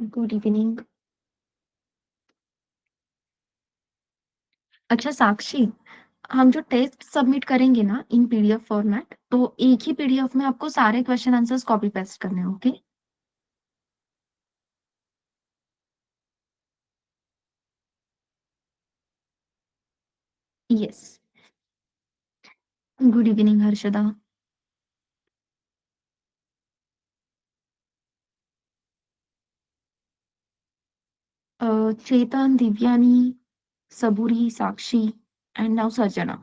Good evening. अच्छा साक्षी, हम जो टेस्ट सबमिट करेंगे ना इन पीडीएफ फॉर्मेट, तो एक ही पीडीएफ में आपको सारे क्वेश्चन आंसर्स कॉपी पेस्ट करने हैं, okay? Yes. Good evening Harshada. Chetan, Divyani, Saburi, Sakshi and now Sarjana.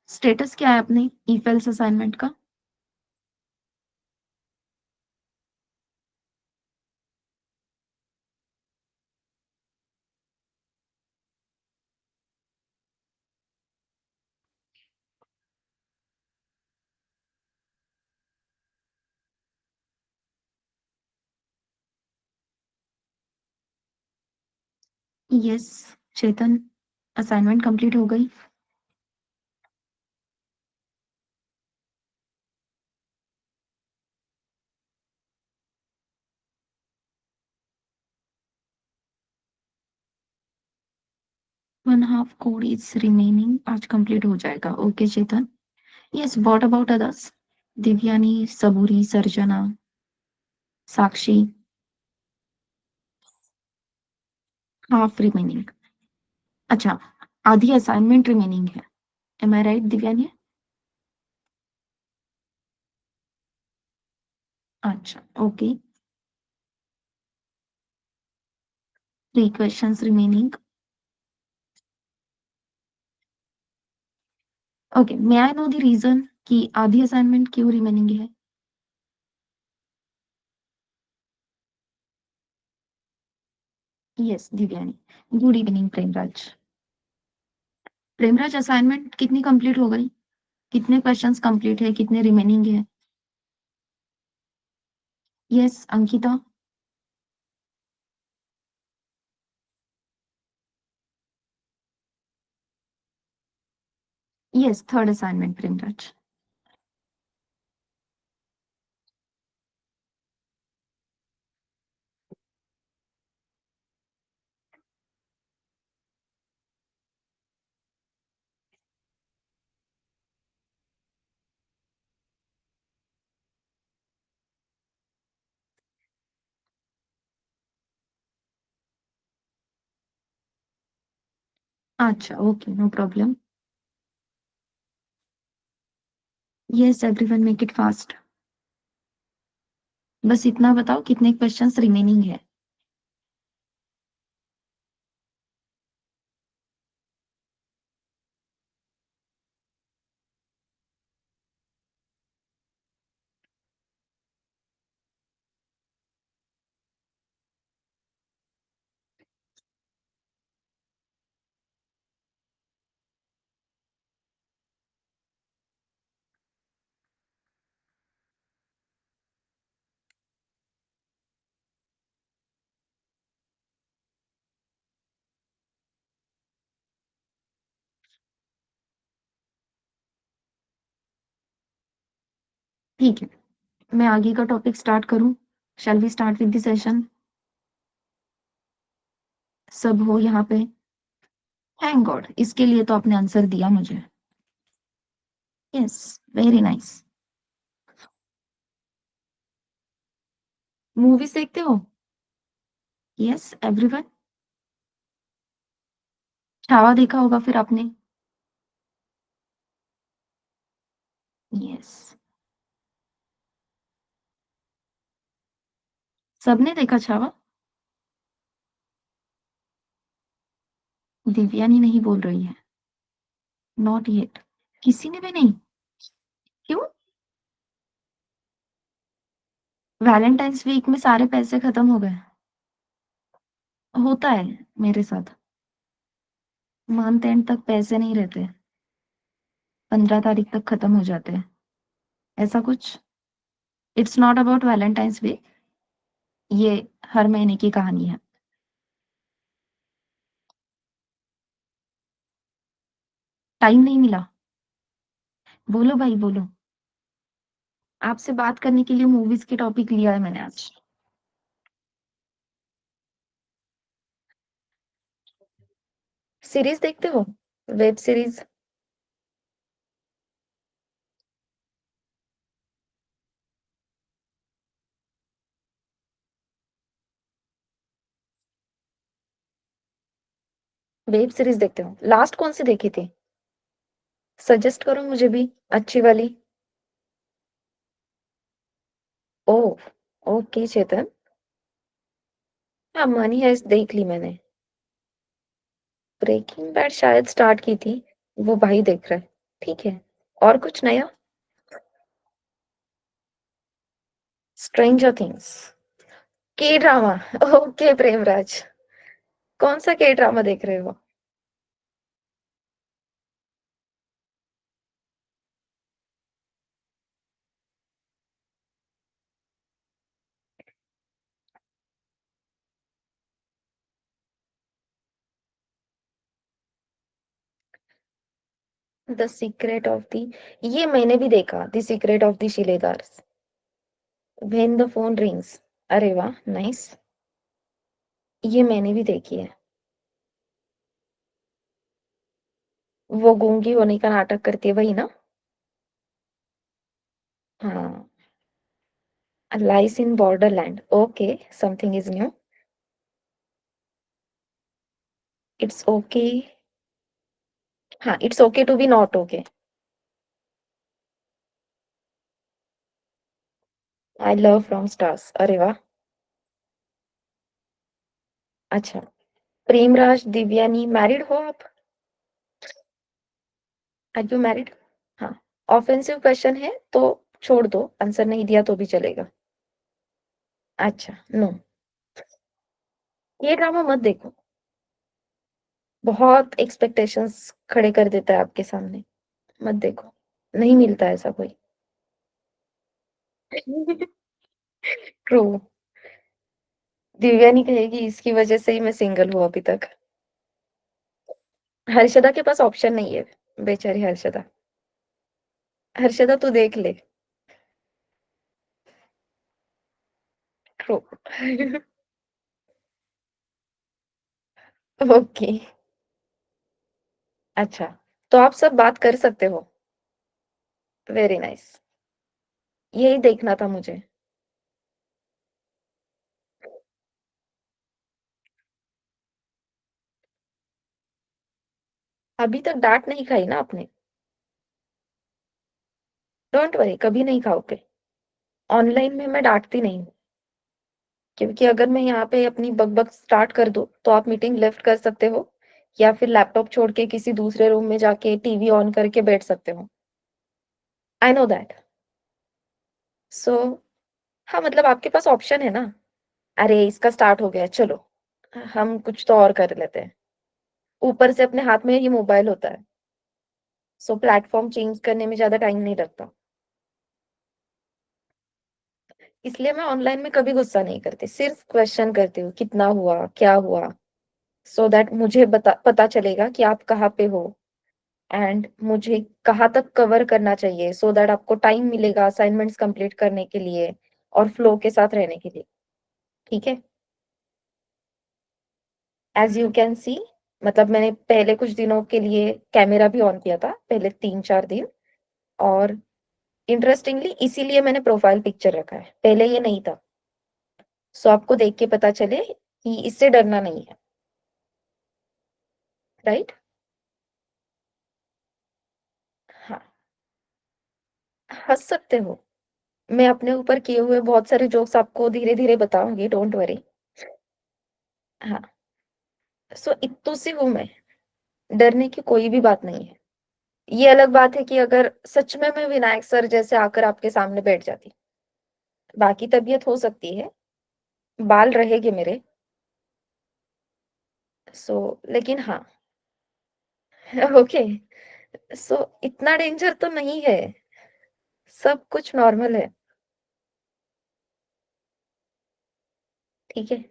Status क्या है अपने ईफेल्स असाइनमेंट का? यस चेतन, असाइनमेंट कंप्लीट हो गई। One half code is remaining, आज कंप्लीट हो जाएगा, okay Chetan. Yes, what about others? Divyani, Saburi, Sarjana, Sakshi. Half remaining. अच्छा, आधी असाइनमेंट रिमेनिंग है। Am I right Divyani? अच्छा, okay. 3 questions remaining. Okay, may I know the reason कि आधी असाइनमेंट क्यों रिमेनिंग है? Yes Divyani. Good evening Premraj. Premraj, assignment कितनी कंप्लीट हो गई? कितने क्वेश्चंस कंप्लीट है, कितने रिमेनिंग है? Yes Ankita. Yes, third assignment Premraj. अच्छा, okay, no problem. Yes everyone, make it fast. बस इतना बताओ कितने क्वेश्चंस रिमेनिंग है। ठीक है, मैं आगे का टॉपिक स्टार्ट करूं? Shall we start with the session? सब हो यहाँ पे? थैंक गॉड, इसके लिए तो आपने आंसर दिया मुझे। Yes, very nice. मूवीज देखते हो? Yes everyone. छावा देखा होगा फिर आपने? यस। सबने देखा छावा? दिव्यानी नहीं बोल रही है। Not yet. किसी ने भी नहीं? क्यों? वैलेंटाइंस वीक में सारे पैसे खत्म हो गए। होता है मेरे साथ। मंथ एंड तक पैसे नहीं रहते, 15 तारीख तक खत्म हो जाते हैं। ऐसा कुछ। It's not about Valentine's week, ये हर महीने की कहानी है। टाइम नहीं मिला? बोलो भाई बोलो। आपसे बात करने के लिए मूवीज के टॉपिक लिया है मैंने आज। सीरीज देखते हो? Web series? वेब सीरीज देखते हो? लास्ट कौन सी देखी थी? सजेस्ट करो मुझे भी, अच्छी वाली। ओह, ओके चेतन। हाँ, मनी हाइस्ट देख ली मैंने। ब्रेकिंग बैड शायद स्टार्ट की थी। वो भाई देख रहा है। ठीक है। और कुछ नया? Stranger things. के ड्रामा। ओके प्रेमराज। कौन सा के ड्रामा देख रहे हो? द सीक्रेट ऑफ दी, ये मैंने भी देखा, the secret of the Shiledars. When the phone rings. अरे वाह, नाइस। ये मैंने भी देखी है। वो गूंगी होने का नाटक करती है, वही ना? हाँ। Lies in borderland, okay. Something is new. It's okay. हाँ, it's okay to be not okay. I love from stars, अरे वाह। अच्छा। प्रेमराज दिव्यानी, मैरिड हो आप? Are you married? हाँ। ऑफेंसिव क्वेश्चन है तो छोड़ दो, आंसर नहीं दिया तो भी चलेगा। अच्छा, नो। ये ड्रामा मत देखो। बहुत एक्सपेक्टेशंस खड़े कर देता है आपके सामने। मत देखो। नहीं मिलता ऐसा कोई। ट्रू। दिव्या नहीं कहेगी इसकी वजह से ही मैं सिंगल हूँ अभी तक। हर्षदा के पास ऑप्शन नहीं है। बेचारी हर्षदा। हर्षदा तू देख ले। ट्रू। ओके। अच्छा, तो आप सब बात कर सकते हो। Very nice. यही देखना था मुझे। अभी तक डांट नहीं खाई ना आपने? डोंट वरी, कभी नहीं खाओगे। ऑनलाइन में मैं डांटती नहीं हूँ। क्योंकि अगर मैं यहाँ पे अपनी बकबक स्टार्ट कर दूँ तो आप मीटिंग लेफ्ट कर सकते हो, या फिर लैपटॉप छोड़ के किसी दूसरे रूम में जाके टीवी ऑन करके बैठ सकते हो। I know that. सो हाँ, मतलब आपके पास ऑप्शन है ना। अरे इसका स्टार्ट हो गया, चलो हम कुछ तो और कर लेते हैं। ऊपर से अपने हाथ में ये मोबाइल होता है। सो प्लेटफॉर्म चेंज करने में ज्यादा टाइम नहीं लगता। इसलिए मैं ऑनलाइन में कभी गुस्सा नहीं करती, सिर्फ क्वेश्चन करती हूँ कितना हुआ, क्या हुआ। सो दैट मुझे पता चलेगा कि आप कहाँ पे हो, एंड मुझे कहाँ तक कवर करना चाहिए, सो दैट आपको टाइम मिलेगा असाइनमेंट्स कंप्लीट करने के लिए और फ्लो के साथ रहने के लिए। ठीक है। एज यू कैन सी, मतलब मैंने पहले कुछ दिनों के लिए कैमरा भी ऑन किया था, पहले 3-4 दिन। और इंटरेस्टिंगली इसीलिए मैंने प्रोफाइल पिक्चर रखा है, पहले ये नहीं था। सो आपको देख के पता चले कि इससे डरना नहीं है। राइट। हाँ। हंस सकते हो। मैं अपने ऊपर किए हुए बहुत सारे जोक्स आपको धीरे धीरे बताऊंगी, डोंट वरी। हाँ। सो इत्तू सी हूं मैं। डरने की कोई भी बात नहीं है। ये अलग बात है कि अगर सच में मैं विनायक सर जैसे आकर आपके सामने बैठ जाती, बाकी तबीयत हो सकती है, बाल रहेंगे मेरे। सो लेकिन हाँ। ओके। सो इतना डेंजर तो नहीं है। सब कुछ नॉर्मल है। ठीक है।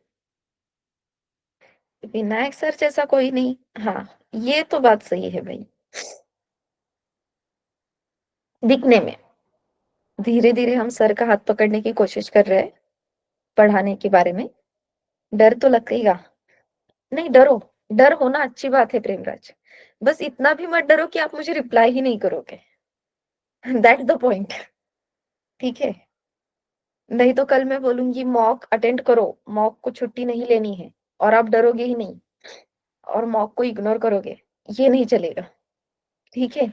विनायक सर जैसा कोई नहीं। हाँ, ये तो बात सही है भाई। दिखने में। धीरे धीरे हम सर का हाथ पकड़ने की कोशिश कर रहे हैं, पढ़ाने के बारे में। डर तो लगेगा। नहीं, डरो। डर होना अच्छी बात है प्रेमराज। बस इतना भी मत डरो कि आप मुझे रिप्लाई ही नहीं करोगे। That's the point. ठीक है। नहीं तो कल मैं बोलूंगी मॉक अटेंड करो, मॉक को छुट्टी नहीं लेनी है, और आप डरोगे ही नहीं और मॉक को इग्नोर करोगे। ये नहीं चलेगा। ठीक है।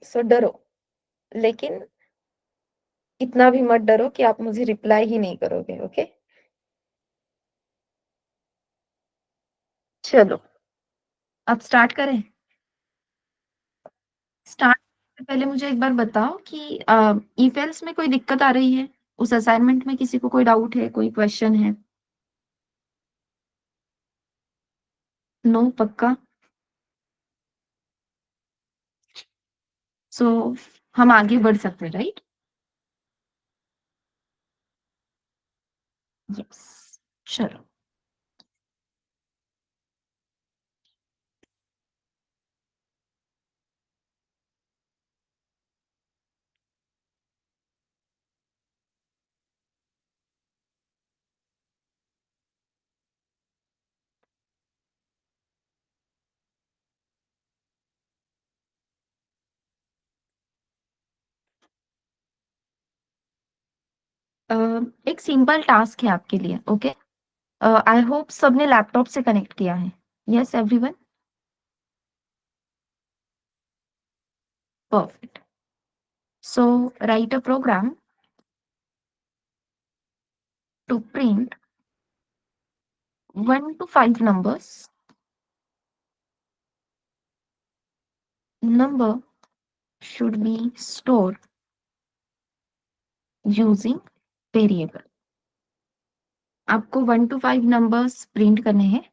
सो डरो, लेकिन इतना भी मत डरो कि आप मुझे रिप्लाई ही नहीं करोगे। ओके। चलो, अब स्टार्ट करें। स्टार्ट से पहले मुझे एक बार बताओ कि ईफेल्स में कोई दिक्कत आ रही है? उस असाइनमेंट में किसी को कोई डाउट है, कोई क्वेश्चन है? नो, पक्का? सो हम आगे बढ़ सकते हैं, राइट? यस। चलो। एक सिंपल टास्क है आपके लिए। ओके। आई होप सबने लैपटॉप से कनेक्ट किया है। Yes everyone? Perfect. So write a program to print 1 to 5 numbers. Number should be stored using variable. आपको 1 to 5 नंबर्स प्रिंट करने हैं।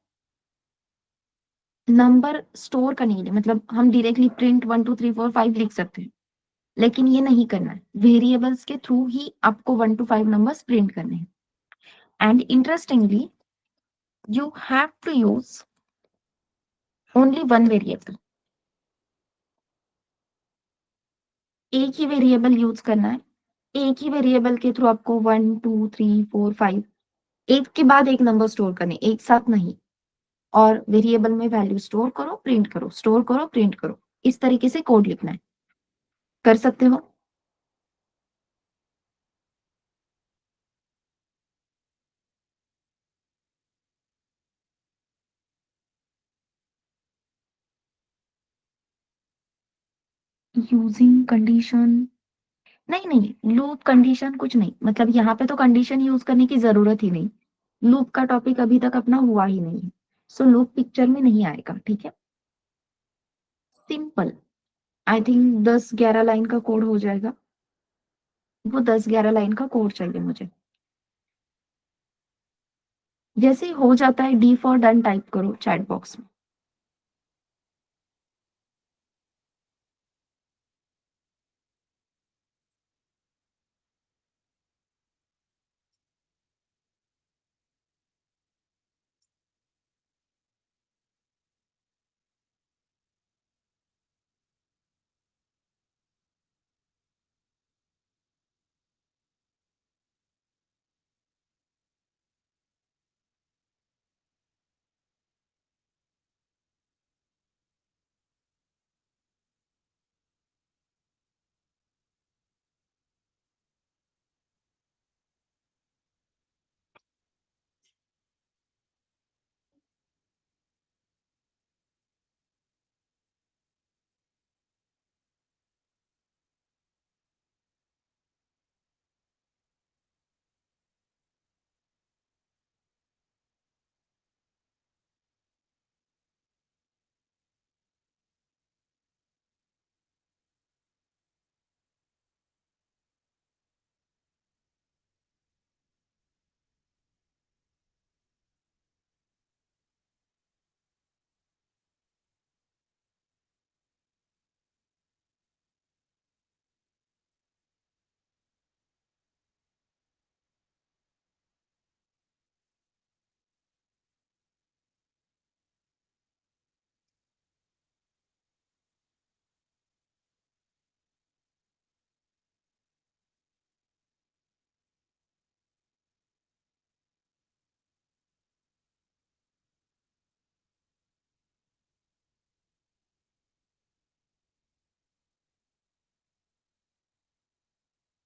नंबर स्टोर करने के लिए मतलब हम डायरेक्टली प्रिंट 1 2 3 4 5 लिख सकते हैं, लेकिन ये नहीं करना है। वेरिएबल्स के थ्रू ही आपको 1 to 5 नंबर्स प्रिंट करने हैं। And interestingly, you have to use only one variable. एक ही वेरिएबल यूज करना है। एक ही वेरिएबल के थ्रू आपको 1 2 3 4 5 एक के बाद एक नंबर स्टोर करने, एक साथ नहीं। और वेरिएबल में वैल्यू स्टोर करो, प्रिंट करो, स्टोर करो, प्रिंट करो। इस तरीके से कोड लिखना है। कर सकते हो? Using condition? नहीं नहीं, लूप कंडीशन कुछ नहीं, मतलब यहाँ पे तो कंडीशन यूज करने की जरूरत ही नहीं। लूप का टॉपिक अभी तक अपना हुआ ही नहीं है। सो लूप पिक्चर में नहीं आएगा। ठीक है। सिंपल। आई थिंक 10 11 लाइन का कोड हो जाएगा। वो 10 11 लाइन का कोड चाहिए मुझे। जैसे ही हो जाता है डी फॉर डन टाइप करो चैट बॉक्स में।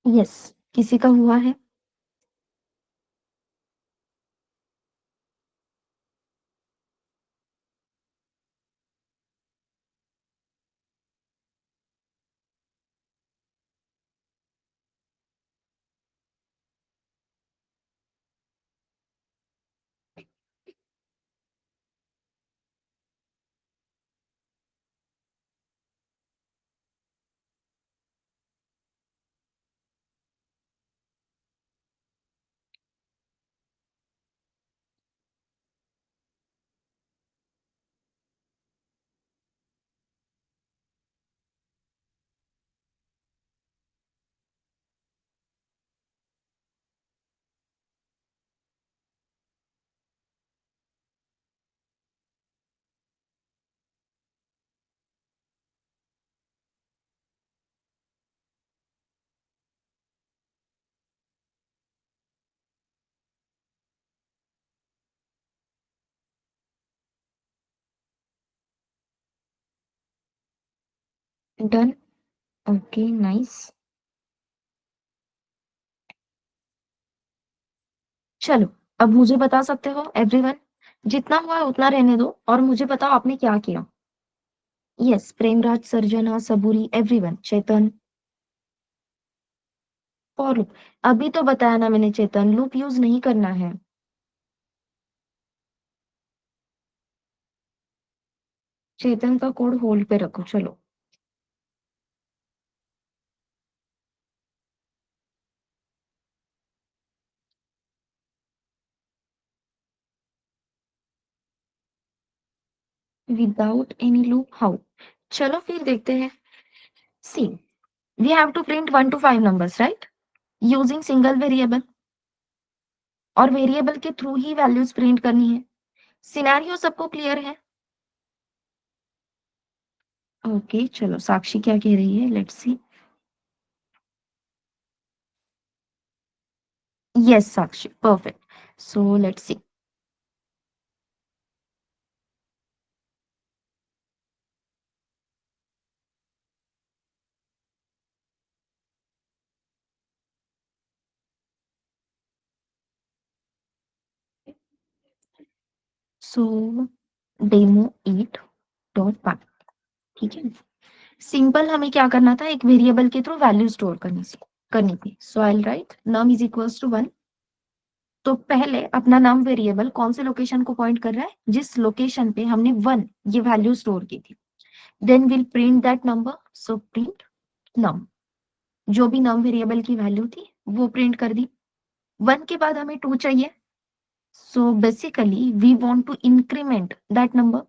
यस, किसी का हुआ है? डन। Okay, nice. चलो, अब मुझे बता सकते हो एवरीवन, जितना हुआ है उतना रहने दो और मुझे बताओ आपने क्या किया। यस, प्रेमराज, सर्जना, सबूरी, एवरीवन, चेतन। और लूप। अभी तो बताया ना मैंने चेतन, लूप यूज नहीं करना है। चेतन का कोड होल्ड पे रखो, चलो। Without any loop, how? चलो फिर देखते हैं। See, we have to print 1 to 5 numbers, right? Using single variable, और वेरिएबल के थ्रू ही वैल्यूज प्रिंट करनी है। सिनेरियो सबको क्लियर है? ओके, चलो साक्षी क्या कह रही है, let's see. Yes Sakshi, perfect. So let's see. So demo 8.5, ठीक है। सिंपल हमें क्या करना था, एक वेरिएबल के थ्रू वैल्यू स्टोर करनी थी। So I write num is equals to 1। तो पहले अपना नम वेरिएबल कौन से लोकेशन को पॉइंट कर रहा है, जिस लोकेशन पे हमने 1 ये वैल्यू स्टोर की थी। Then will print that number, so print num. जो भी नम वेरिएबल की वैल्यू थी वो प्रिंट कर दी। 1 के बाद हमें 2 चाहिए, so basically we want to increment that number.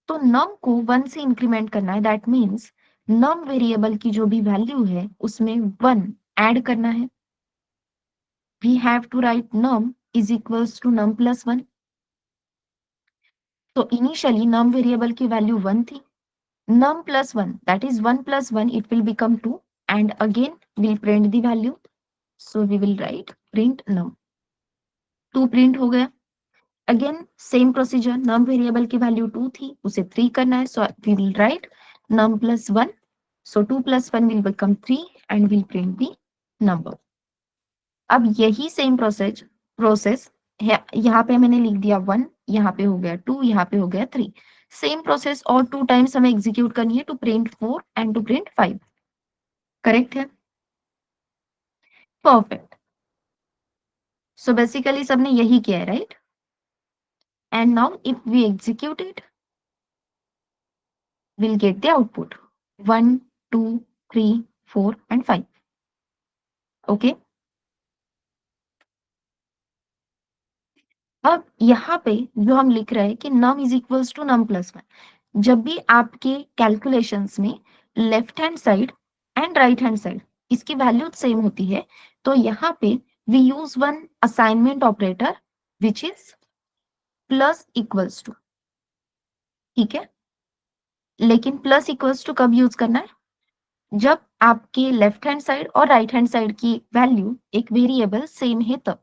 तो नम को 1 से इंक्रीमेंट करना है, दैट मीन्स नम वेरिएबल की जो भी वैल्यू है उसमें 1 ऐड करना है। We have to write num is equals to num plus 1। तो इनिशियली नम वेरिएबल की वैल्यू 1 थी, num plus 1, that is 1 plus 1, it will become 2, and again we'll print the value, so we will write print num। 2 print हो गया। Again same procedure, num variable की value 2 थी, उसे 3 करना है, so we will write num plus 1, so 2 plus 1 will become 3 and we'll print the number। अब यही same process है, यहाँ पे मैंने लिख दिया 1, यहाँ पे हो गया 2, यहाँ पे हो गया 3। सेम प्रोसेस और 2 टाइम्स हमें एग्जीक्यूट करनी है, to print 4 and to print 5। Correct है? परफेक्ट। सो बेसिकली सबने यही किया है, right? And now if we execute it, will get the output 1 2 3 4 and 5। Okay, अब यहाँ पे जो हम लिख रहे हैं कि num is equals to num plus 1, जब भी आपके कैलकुलेशंस में left hand side and right hand side इसकी वैल्यू सेम होती है, तो यहाँ पे we use one assignment operator which is plus equals to, ठीक है। लेकिन प्लस इक्वल्स टू कब यूज करना है, जब आपके लेफ्ट हैंड साइड और राइट हैंड साइड की वैल्यू एक वेरिएबल सेम है तब।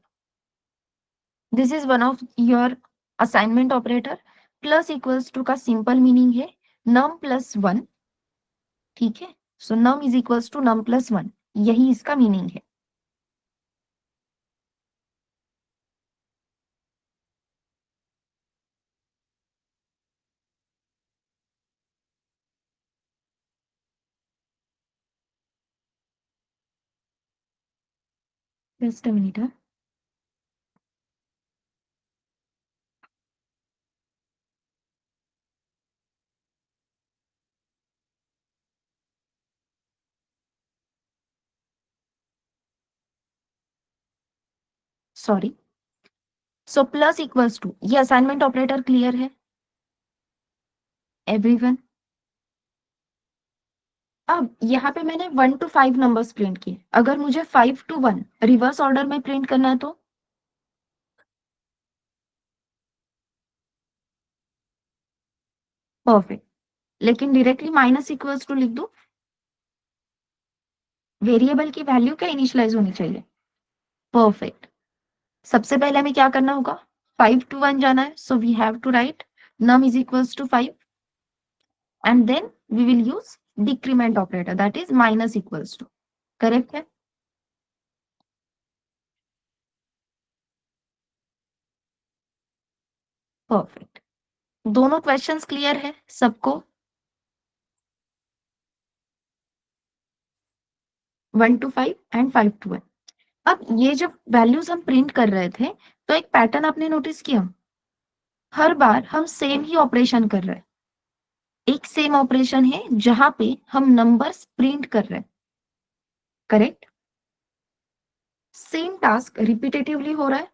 This is one of your assignment operator. Plus equals to का सिंपल मीनिंग है नम प्लस 1, ठीक है। So num is equals to num plus 1। यही इसका मीनिंग है। Just a minute. Sorry. So plus equals to, ये असाइनमेंट ऑपरेटर क्लियर है everyone? अब यहाँ पे मैंने 1 to 5 नंबर्स प्रिंट किए, अगर मुझे 5 to 1 रिवर्स ऑर्डर में प्रिंट करना है तो परफेक्ट। लेकिन डायरेक्टली माइनस इक्वल्स टू लिख दो? वेरिएबल की वैल्यू क्या इनिशियलाइज होनी चाहिए? परफेक्ट। सबसे पहले हमें क्या करना होगा? 5 to 1 जाना है, so we have to write num is equals to 5 and then we will use decrement operator, that is minus equals to। Correct है? परफेक्ट। दोनों क्वेश्चंस क्लियर है सबको? 1 to 5 एंड 5 to 1। अब ये जब वैल्यूज हम प्रिंट कर रहे थे तो एक पैटर्न आपने नोटिस किया? हर बार हम सेम ही ऑपरेशन कर रहे हैं। एक सेम ऑपरेशन है जहां पे हम नंबर्स प्रिंट कर रहे हैं। करेक्ट? सेम टास्क रिपीटेटिवली हो रहा है।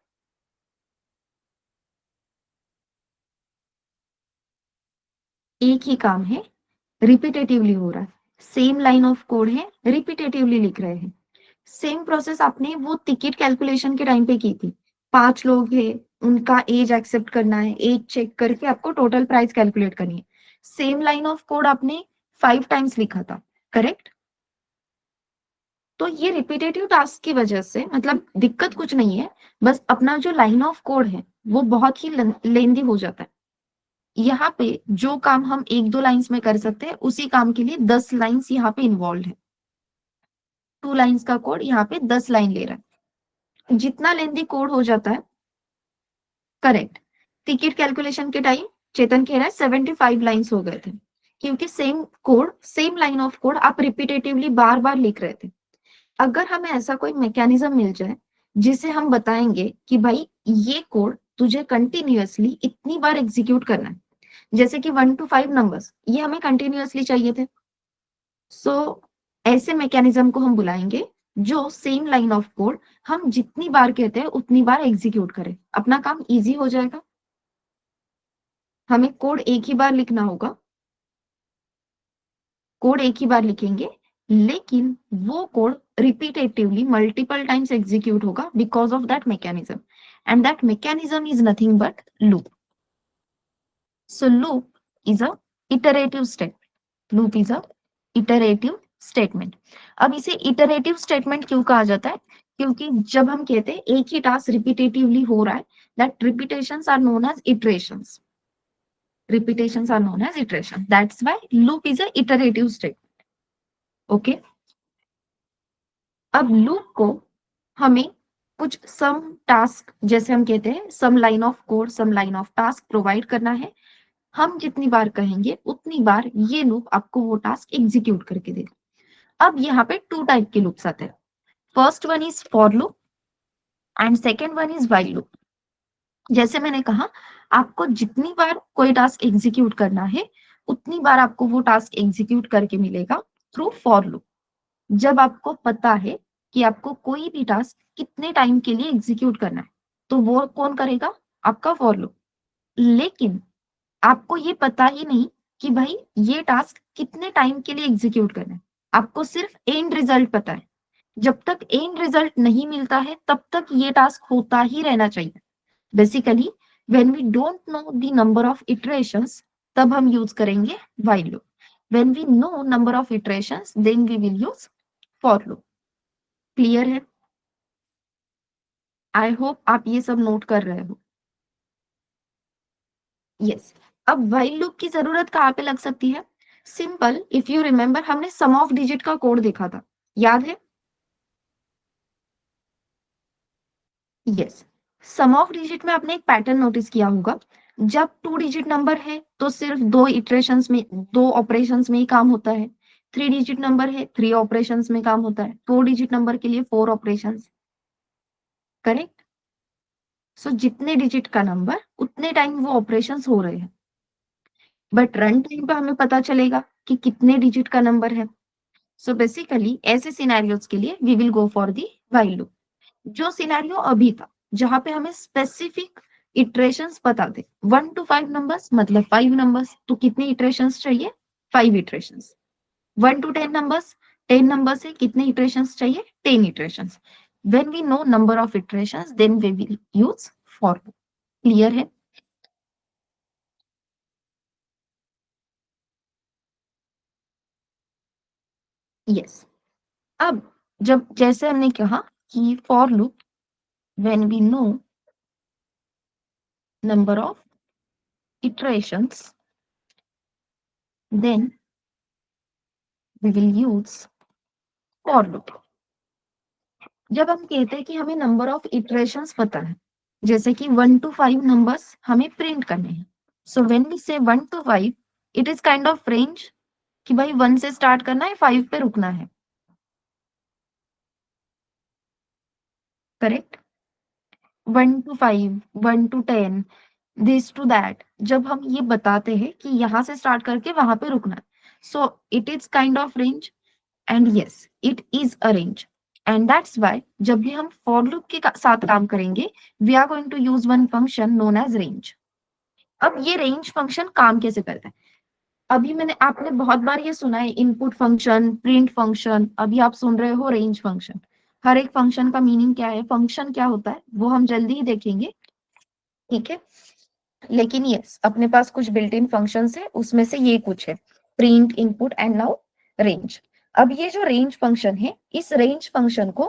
एक ही काम है, रिपीटेटिवली हो रहा है। सेम लाइन ऑफ कोड है, रिपीटेटिवली लिख रहे हैं। सेम प्रोसेस आपने वो टिकट कैलकुलेशन के टाइम पे की थी। 5 लोग हैं, उनका एज एक्सेप्ट करना है, एज चेक करके आपको टोटल प्राइस कैलकुलेट करनी है। सेम लाइन ऑफ कोड आपने 5 टाइम्स लिखा था। करेक्ट? तो ये रिपीटेटिव टास्क की वजह से, मतलब दिक्कत कुछ नहीं है, बस अपना जो लाइन ऑफ कोड है वो बहुत ही लेंदी हो जाता है। यहाँ पे जो काम हम 1-2 लाइंस में कर सकते हैं उसी काम के लिए 10 लाइंस यहाँ पे इन्वॉल्व है। 2 लाइंस का कोड यहाँ पे 10 लाइन ले रहा है। जितना लेंदी कोड हो जाता है। करेक्ट। टिकट कैलकुलेशन के टाइम चेतन कह रहा है 75 लाइंस हो गए थे, क्योंकि same code, same line of code आप रिपीटेटिवली बार बार लिख रहे थे। अगर हमें ऐसा कोई मैकेनिज्म मिल जाए जिसे हम बताएंगे कि भाई ये कोड तुझे कंटिन्यूअसली इतनी बार एग्जीक्यूट करना है, जैसे कि 1 to 5 नंबर्स ये हमें कंटिन्यूअसली चाहिए थे, सो ऐसे मैकेनिज्म को हम बुलाएंगे जो सेम लाइन ऑफ कोड हम जितनी बार कहते हैं उतनी बार एग्जीक्यूट करें। अपना काम इजी हो जाएगा। हमें कोड एक ही बार लिखना होगा, कोड एक ही बार लिखेंगे, लेकिन वो code repetitively multiple times execute होगा because of that mechanism, and that mechanism is nothing but loop. So loop is a iterative statement. Loop is a iterative statement. अब इसे इटरेटिव स्टेटमेंट क्यों कहा जाता है? क्योंकि जब हम कहते हैं एक ही टास्क रिपीटेटिवली हो रहा है, that repetitions are known as iterations. Repetitions are known as iteration. That's why loop is a iterative statement. Okay. अब लूप को हमें कुछ सम टास्क, जैसे हम कहते हैं some line of code, some line of task provide करना है। हम जितनी बार कहेंगे उतनी बार ये लूप आपको वो टास्क एग्जीक्यूट करके देगा। अब यहाँ पे 2 टाइप के लूप्स आते हैं। First one is for loop and second one is while loop. जैसे मैंने कहा, आपको जितनी बार कोई टास्क एग्जीक्यूट करना है उतनी बार आपको वो टास्क एग्जीक्यूट करके मिलेगा थ्रू फॉर लूप। जब आपको पता है कि आपको कोई भी टास्क कितने टाइम के लिए एग्जीक्यूट करना है, तो वो कौन करेगा? आपका फॉर लूप। लेकिन आपको ये पता ही नहीं कि भाई ये टास्क कितने टाइम के लिए एग्जीक्यूट करना है, आपको सिर्फ एंड रिजल्ट पता है। जब तक एंड रिजल्ट नहीं मिलता है तब तक ये टास्क होता ही रहना चाहिए। Basically when we don't know the number of iterations, तब हम यूज करेंगे while loop. When we know number of iterations, then we will use for loop. Clear है? आई होप आप ये सब नोट कर रहे हो। यस। अब व्हाइल लूप की जरूरत कहाँ पे लग सकती है? सिंपल, इफ यू रिमेम्बर हमने सम ऑफ डिजिट का कोड देखा था, याद है? यस, सम ऑफ डिजिट में आपने एक पैटर्न नोटिस किया होगा। जब 2 डिजिट नंबर है तो सिर्फ 2 इटरेशंस में, 2 ऑपरेशंस में ही काम होता है। 3 डिजिट नंबर है, 3 ऑपरेशंस में काम होता है। 4 डिजिट नंबर के लिए 4 ऑपरेशंस। करेक्ट। सो जितने डिजिट का नंबर उतने टाइम वो ऑपरेशंस हो रहे हैं, बट रन टाइम पे हमें पता चलेगा कि कितने डिजिट का नंबर है। सो बेसिकली ऐसे सिनेरियोज के लिए we will go for the while loop. जो सिनेरियो अभी था, जहां पे हमें स्पेसिफिक इटरेशंस पता थे, 1 to 5 नंबर्स मतलब 5 नंबर्स, तो कितने इटरेशंस चाहिए? 5 इटरेशंस। 1 to 10 नंबर्स, 10 नंबर्स है, कितने इटरेशंस चाहिए? 10 iterations. When we know number of iterations then we will use for. Clear है? यस। अब जब जैसे हमने कहा कि for loop, when we know number of iterations, then we will use for loop। जब हम कहते हैं कि हमें नंबर ऑफ इटरेशंस पता है, जैसे कि 1 to 5 नंबर्स हमें प्रिंट करने हैं, सो व्हेन वी से 1 to 5, it is kind of range कि भाई 1 से स्टार्ट करना है, 5 पे रुकना है। Correct. 1 to 5, 1 to 10, this to that, जब हम ये बताते हैं कि यहां से स्टार्ट करके वहां पे रुकना है, so it is kind of range. And yes, it is a range. And that's why जब भी हम फॉर लूप के साथ काम करेंगे, we are going to use one function known as range. अब ये रेंज फंक्शन काम कैसे करता है? अभी मैंने आपने बहुत बार ये सुना है, इनपुट फंक्शन, प्रिंट फंक्शन, अभी आप सुन रहे हो रेंज फंक्शन। हर एक फंक्शन का मीनिंग क्या है, फंक्शन क्या होता है, वो हम जल्दी ही देखेंगे। ठीक है। लेकिन यस, अपने पास कुछ बिल्ट इन फंक्शंस है, उसमें से ये कुछ है, print, input and now range. अब ये जो रेंज फंक्शन है, इस रेंज फंक्शन को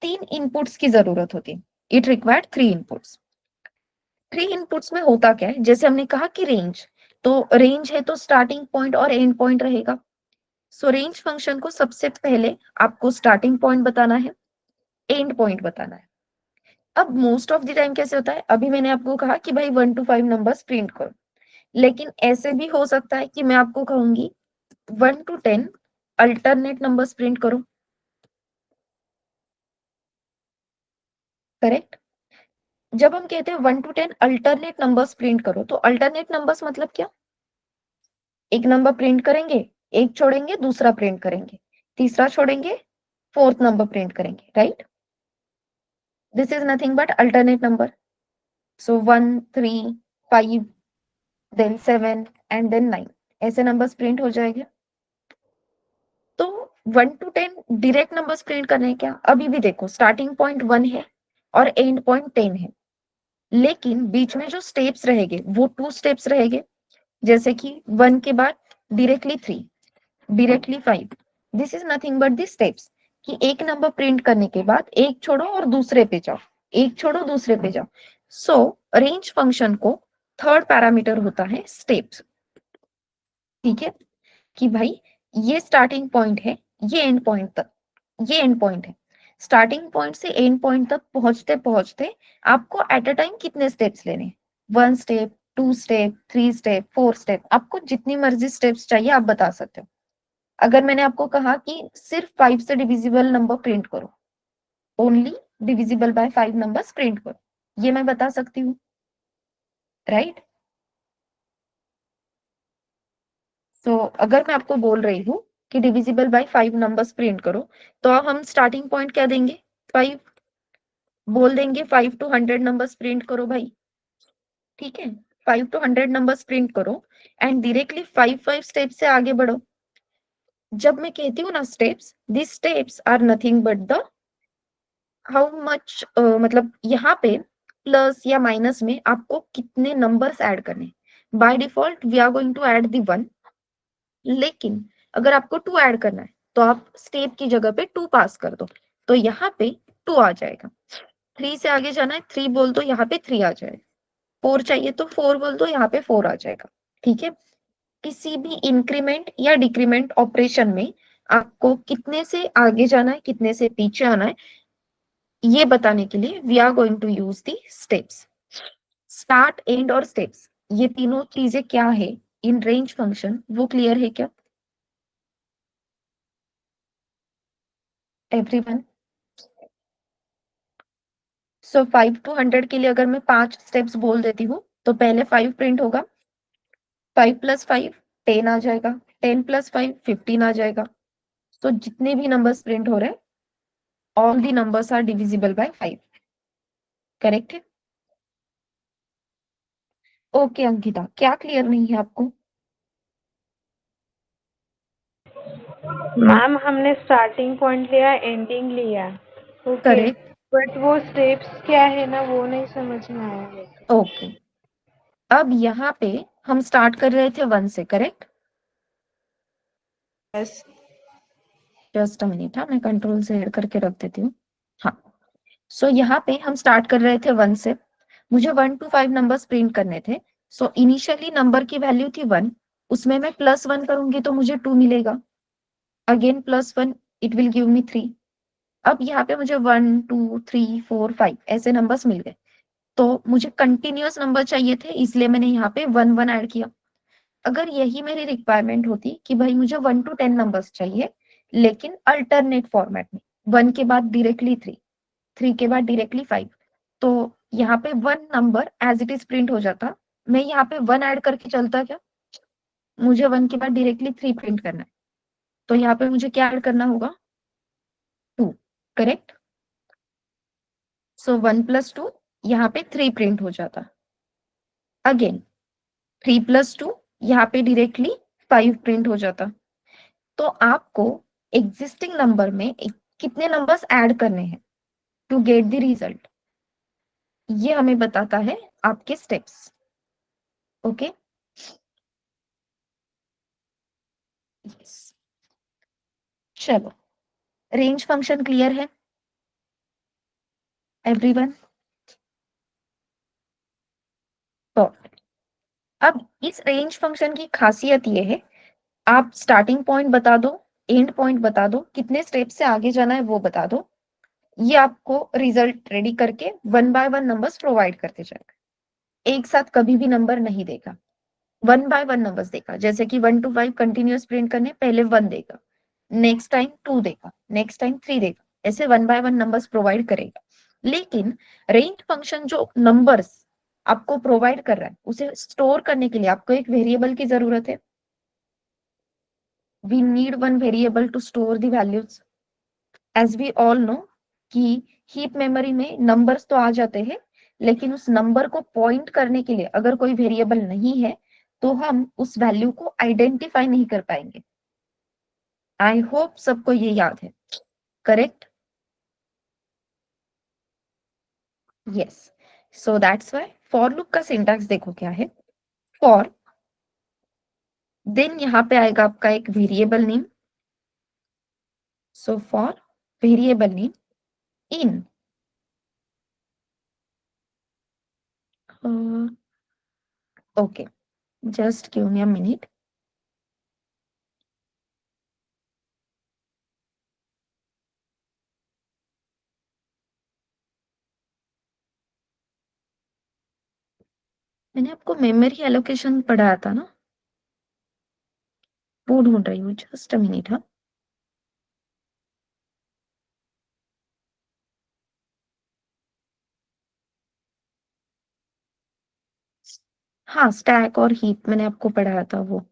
3 इनपुट्स की जरूरत होती है। It required 3 inputs. 3 इनपुट्स में होता क्या है, जैसे हमने कहा कि रेंज, तो रेंज है तो स्टार्टिंग पॉइंट और एंड पॉइंट रहेगा। सो रेंज फंक्शन को सबसे पहले आपको स्टार्टिंग पॉइंट बताना है, एंड पॉइंट बताना है। अब मोस्ट ऑफ द टाइम कैसे होता है, अभी मैंने आपको कहा कि भाई 1 to 5 नंबर्स प्रिंट करो, लेकिन ऐसे भी हो सकता है कि मैं आपको कहूंगी 1 to 10 अल्टरनेट नंबर्स प्रिंट करो। करेक्ट। जब हम कहते हैं 1 to 10 अल्टरनेट नंबर्स प्रिंट करो, तो अल्टरनेट नंबर्स मतलब क्या? एक नंबर प्रिंट करेंगे, एक छोड़ेंगे, दूसरा प्रिंट करेंगे, तीसरा छोड़ेंगे, फोर्थ नंबर प्रिंट करेंगे, right? This is nothing but alternate number. So 1, 3, 5, then 7 and then 9, ऐसे नंबर्स प्रिंट हो जाएंगे। तो 1 to 10 डायरेक्ट नंबर्स प्रिंट करने हैं क्या? अभी भी देखो, स्टार्टिंग पॉइंट 1 है और एंड पॉइंट 10 है, लेकिन बीच में जो स्टेप्स रहेंगे वो 2 स्टेप्स रहेंगे। जैसे कि 1 के बाद directly 3, directly 5, this is nothing but the steps, कि एक नंबर प्रिंट करने के बाद एक छोड़ो और दूसरे पे जाओ, एक छोड़ो दूसरे पे जाओ। सो रेंज फंक्शन को थर्ड पैरामीटर होता है स्टेप्स। ठीक है, कि भाई ये स्टार्टिंग पॉइंट है, ये एंड पॉइंट तक, ये एंड पॉइंट है। स्टार्टिंग पॉइंट से एंड पॉइंट तक पहुंचते पहुंचते आपको एट अ टाइम कितने स्टेप्स लेने हैं? 1 स्टेप, 2 स्टेप, 3 स्टेप, 4 स्टेप, आपको जितनी मर्जी स्टेप्स चाहिए आप बता सकते हो। अगर मैंने आपको कहा कि सिर्फ 5 से डिविजिबल नंबर प्रिंट करो, only divisible by 5 numbers print करो, ये मैं बता सकती हूँ, राइट? तो अगर मैं आपको बोल रही हूँ कि डिविजिबल बाय 5 नंबर्स प्रिंट करो, तो हम स्टार्टिंग पॉइंट क्या देंगे? 5। बोल देंगे 5 to 100 नंबर्स प्रिंट करो भाई। ठीक है, 5 to 100 नंबर्स प्रिंट करो एंड डायरेक्टली 5 5 स्टेप से आगे बढ़ो। जब मैं कहती हूँ ना steps, this steps are nothing but the how much, मतलब यहाँ पे प्लस या माइनस में आपको कितने नंबर्स ऐड करने। By default we are going to add the 1, लेकिन अगर आपको 2 ऐड करना है तो आप स्टेप की जगह पे 2 पास कर दो, तो यहाँ पे 2 आ जाएगा। 3 से आगे जाना है, 3 बोल दो, यहाँ पे 3 आ जाएगा। 4 चाहिए तो 4 बोल दो, यहाँ पे 4 आ जाएगा। ठीक है। किसी भी इंक्रीमेंट या डिक्रीमेंट ऑपरेशन में आपको कितने से आगे जाना है, कितने से पीछे आना है, ये बताने के लिए we are going to use the steps. Start, and और स्टेप्स, ये तीनों चीजें क्या है इन रेंज फंक्शन, वो क्लियर है क्या एवरीवन? सो 5 to 100 के लिए अगर मैं 5 स्टेप्स बोल देती हूँ तो पहले 5 प्रिंट होगा, 5 + 5 10 आ जाएगा, 10 + 5 15 आ जाएगा। तो जितने भी नंबर्स प्रिंट हो रहे हैं, all the numbers are divisible by 5। Correct है? ओके अंकिता, क्या क्लियर नहीं है आपको? मैम हमने स्टार्टिंग पॉइंट लिया, एंडिंग लिया, ओके, करेक्ट। बट वो स्टेप्स क्या है ना वो नहीं समझ में आया मेरे को। ओके, अब यहाँ पे हम स्टार्ट कर रहे थे 1 से, correct? Yes. Just a minute, हाँ मैं कंट्रोल से ऐड करके रख देती हूँ। हाँ, सो यहाँ पे हम स्टार्ट कर रहे थे 1 से, मुझे 1 to 5 नंबर्स प्रिंट करने थे। सो इनिशियली नंबर की वैल्यू थी 1, उसमें मैं +1 करूंगी तो मुझे 2 मिलेगा, again +1, it will give me 3। अब यहाँ पे मुझे 1 2 3 4 5 ऐसे नंबर्स मिल गए, तो मुझे कंटिन्यूअस नंबर चाहिए थे, इसलिए मैंने यहाँ पे 1 1 ऐड किया। अगर यही मेरी रिक्वायरमेंट होती कि भाई मुझे 1 to 10 नंबर्स चाहिए, लेकिन अल्टरनेट फॉर्मेट में, 1 के बाद डायरेक्टली 3, 3 के बाद डायरेक्टली 5, तो यहाँ पे 1 number as it is print हो जाता। मैं यहाँ पे 1 ऐड करके चलता क्या? मुझे 1 के बाद डायरेक्टली 3 प्रिंट करना है, तो यहाँ पे मुझे क्या ऐड करना होगा? 2। करेक्ट? सो 1 + 2, यहाँ पे 3 प्रिंट हो जाता। अगेन 3 + 2, यहाँ पे डायरेक्टली 5 प्रिंट हो जाता। तो आपको एग्जिस्टिंग नंबर में कितने नंबर्स ऐड करने हैं टू गेट द रिजल्ट, ये हमें बताता है आपके स्टेप्स। ओके, चलो, रेंज फंक्शन क्लियर है एवरीवन? तो अब इस रेंज फंक्शन की खासियत ये है, आप स्टार्टिंग पॉइंट बता दो, एंड पॉइंट बता दो, कितने स्टेप से आगे जाना है वो बता दो, ये आपको रिजल्ट रेडी करके 1 by 1 नंबर्स प्रोवाइड करते जाएगा। एक साथ कभी भी नंबर नहीं देगा, 1 by 1 नंबर्स देगा। जैसे कि 1 to 5 कंटिन्यूअस प्रिंट करने, पहले 1 देगा, नेक्स्ट टाइम 2 देगा, नेक्स्ट टाइम 3 देगा, ऐसे 1 by 1 नंबर्स प्रोवाइड करेगा। लेकिन रेंज फंक्शन जो नंबर्स आपको प्रोवाइड कर रहा है, उसे स्टोर करने के लिए आपको एक वेरिएबल की जरूरत है। We need one variable to store the values. As we all know कि हीप मेमोरी में नंबर्स तो आ जाते हैं, लेकिन उस नंबर को पॉइंट करने के लिए अगर कोई वेरिएबल नहीं है, तो हम उस वैल्यू को आइडेंटिफाई नहीं कर पाएंगे। आई होप सबको ये याद है, correct? Yes, so that's why for loop का सिंटैक्स देखो क्या है। फॉर, देन यहाँ पे आएगा आपका एक variable name. So for variable name in, okay, just give me a minute. मैंने आपको मेमोरी एलोकेशन पढ़ाया था ना, वो ढूंढ रही हूँ, जस्ट अ मिनट। हाँ, हाँ स्टैक और हीप मैंने आपको पढ़ाया था वो।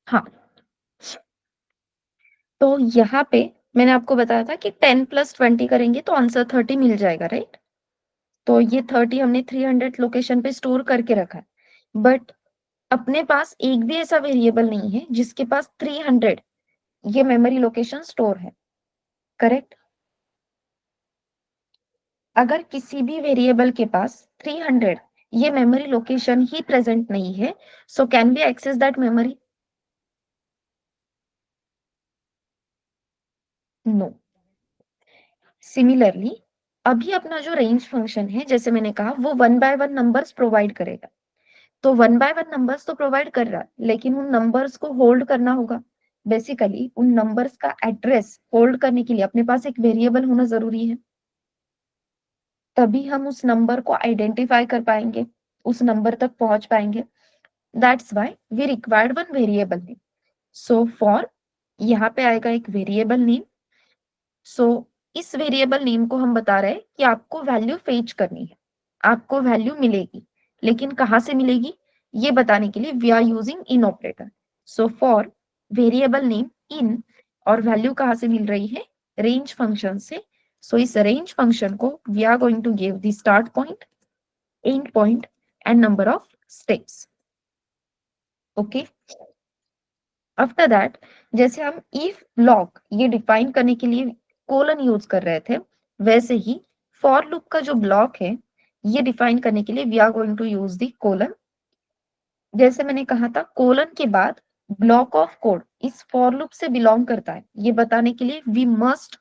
हाँ, तो यहाँ पे मैंने आपको बताया था कि 10 + 20 करेंगे तो आंसर 30 मिल जाएगा, राइट? तो ये 30 हमने 300 लोकेशन पे स्टोर करके रखा है, बट अपने पास एक भी ऐसा वेरिएबल नहीं है जिसके पास 300 ये मेमोरी लोकेशन स्टोर है, करेक्ट? अगर किसी भी वेरिएबल के पास 300 ये मेमोरी लोकेशन ही प्रेजेंट नहीं है, so can we access that memory? No. Similarly अभी अपना जो रेंज फंक्शन है, जैसे मैंने कहा, वो 1 बाय 1 नंबर्स प्रोवाइड करेगा। तो 1 बाय 1 नंबर्स तो प्रोवाइड कर रहा है, लेकिन उन नंबर्स को होल्ड करना होगा। बेसिकली उन नंबर्स का एड्रेस होल्ड करने के लिए अपने पास एक वेरिएबल होना जरूरी है, तभी हम उस नंबर को आइडेंटिफाई कर पाएंगे, उस नंबर तक पहुंच पाएंगे। That's why we required one variable name. So for, यहाँ पे आएगा एक वेरिएबल नेम। सो इस वेरिएबल नेम को हम बता रहे हैं कि आपको वैल्यू फेच करनी है, आपको वैल्यू मिलेगी, लेकिन कहाँ से मिलेगी ये बताने के लिए we are using in operator. So for variable name in, और वैल्यू कहाँ से मिल रही है, रेंज फंक्शन से। सो इस रेंज फंक्शन को we are going to give the start point, end point and number of steps. Okay, after that, जैसे हम इफ ब्लॉक ये डिफाइन करने के लिए कोलन यूज कर रहे थे, वैसे ही फॉर लूप का जो ब्लॉक है ये डिफाइन करने के लिए we are going to use the colon. जैसे मैंने कहा था, कोलन के बाद ब्लॉक ऑफ कोड इस फॉर लूप से बिलोंग करता है, ये बताने के लिए we must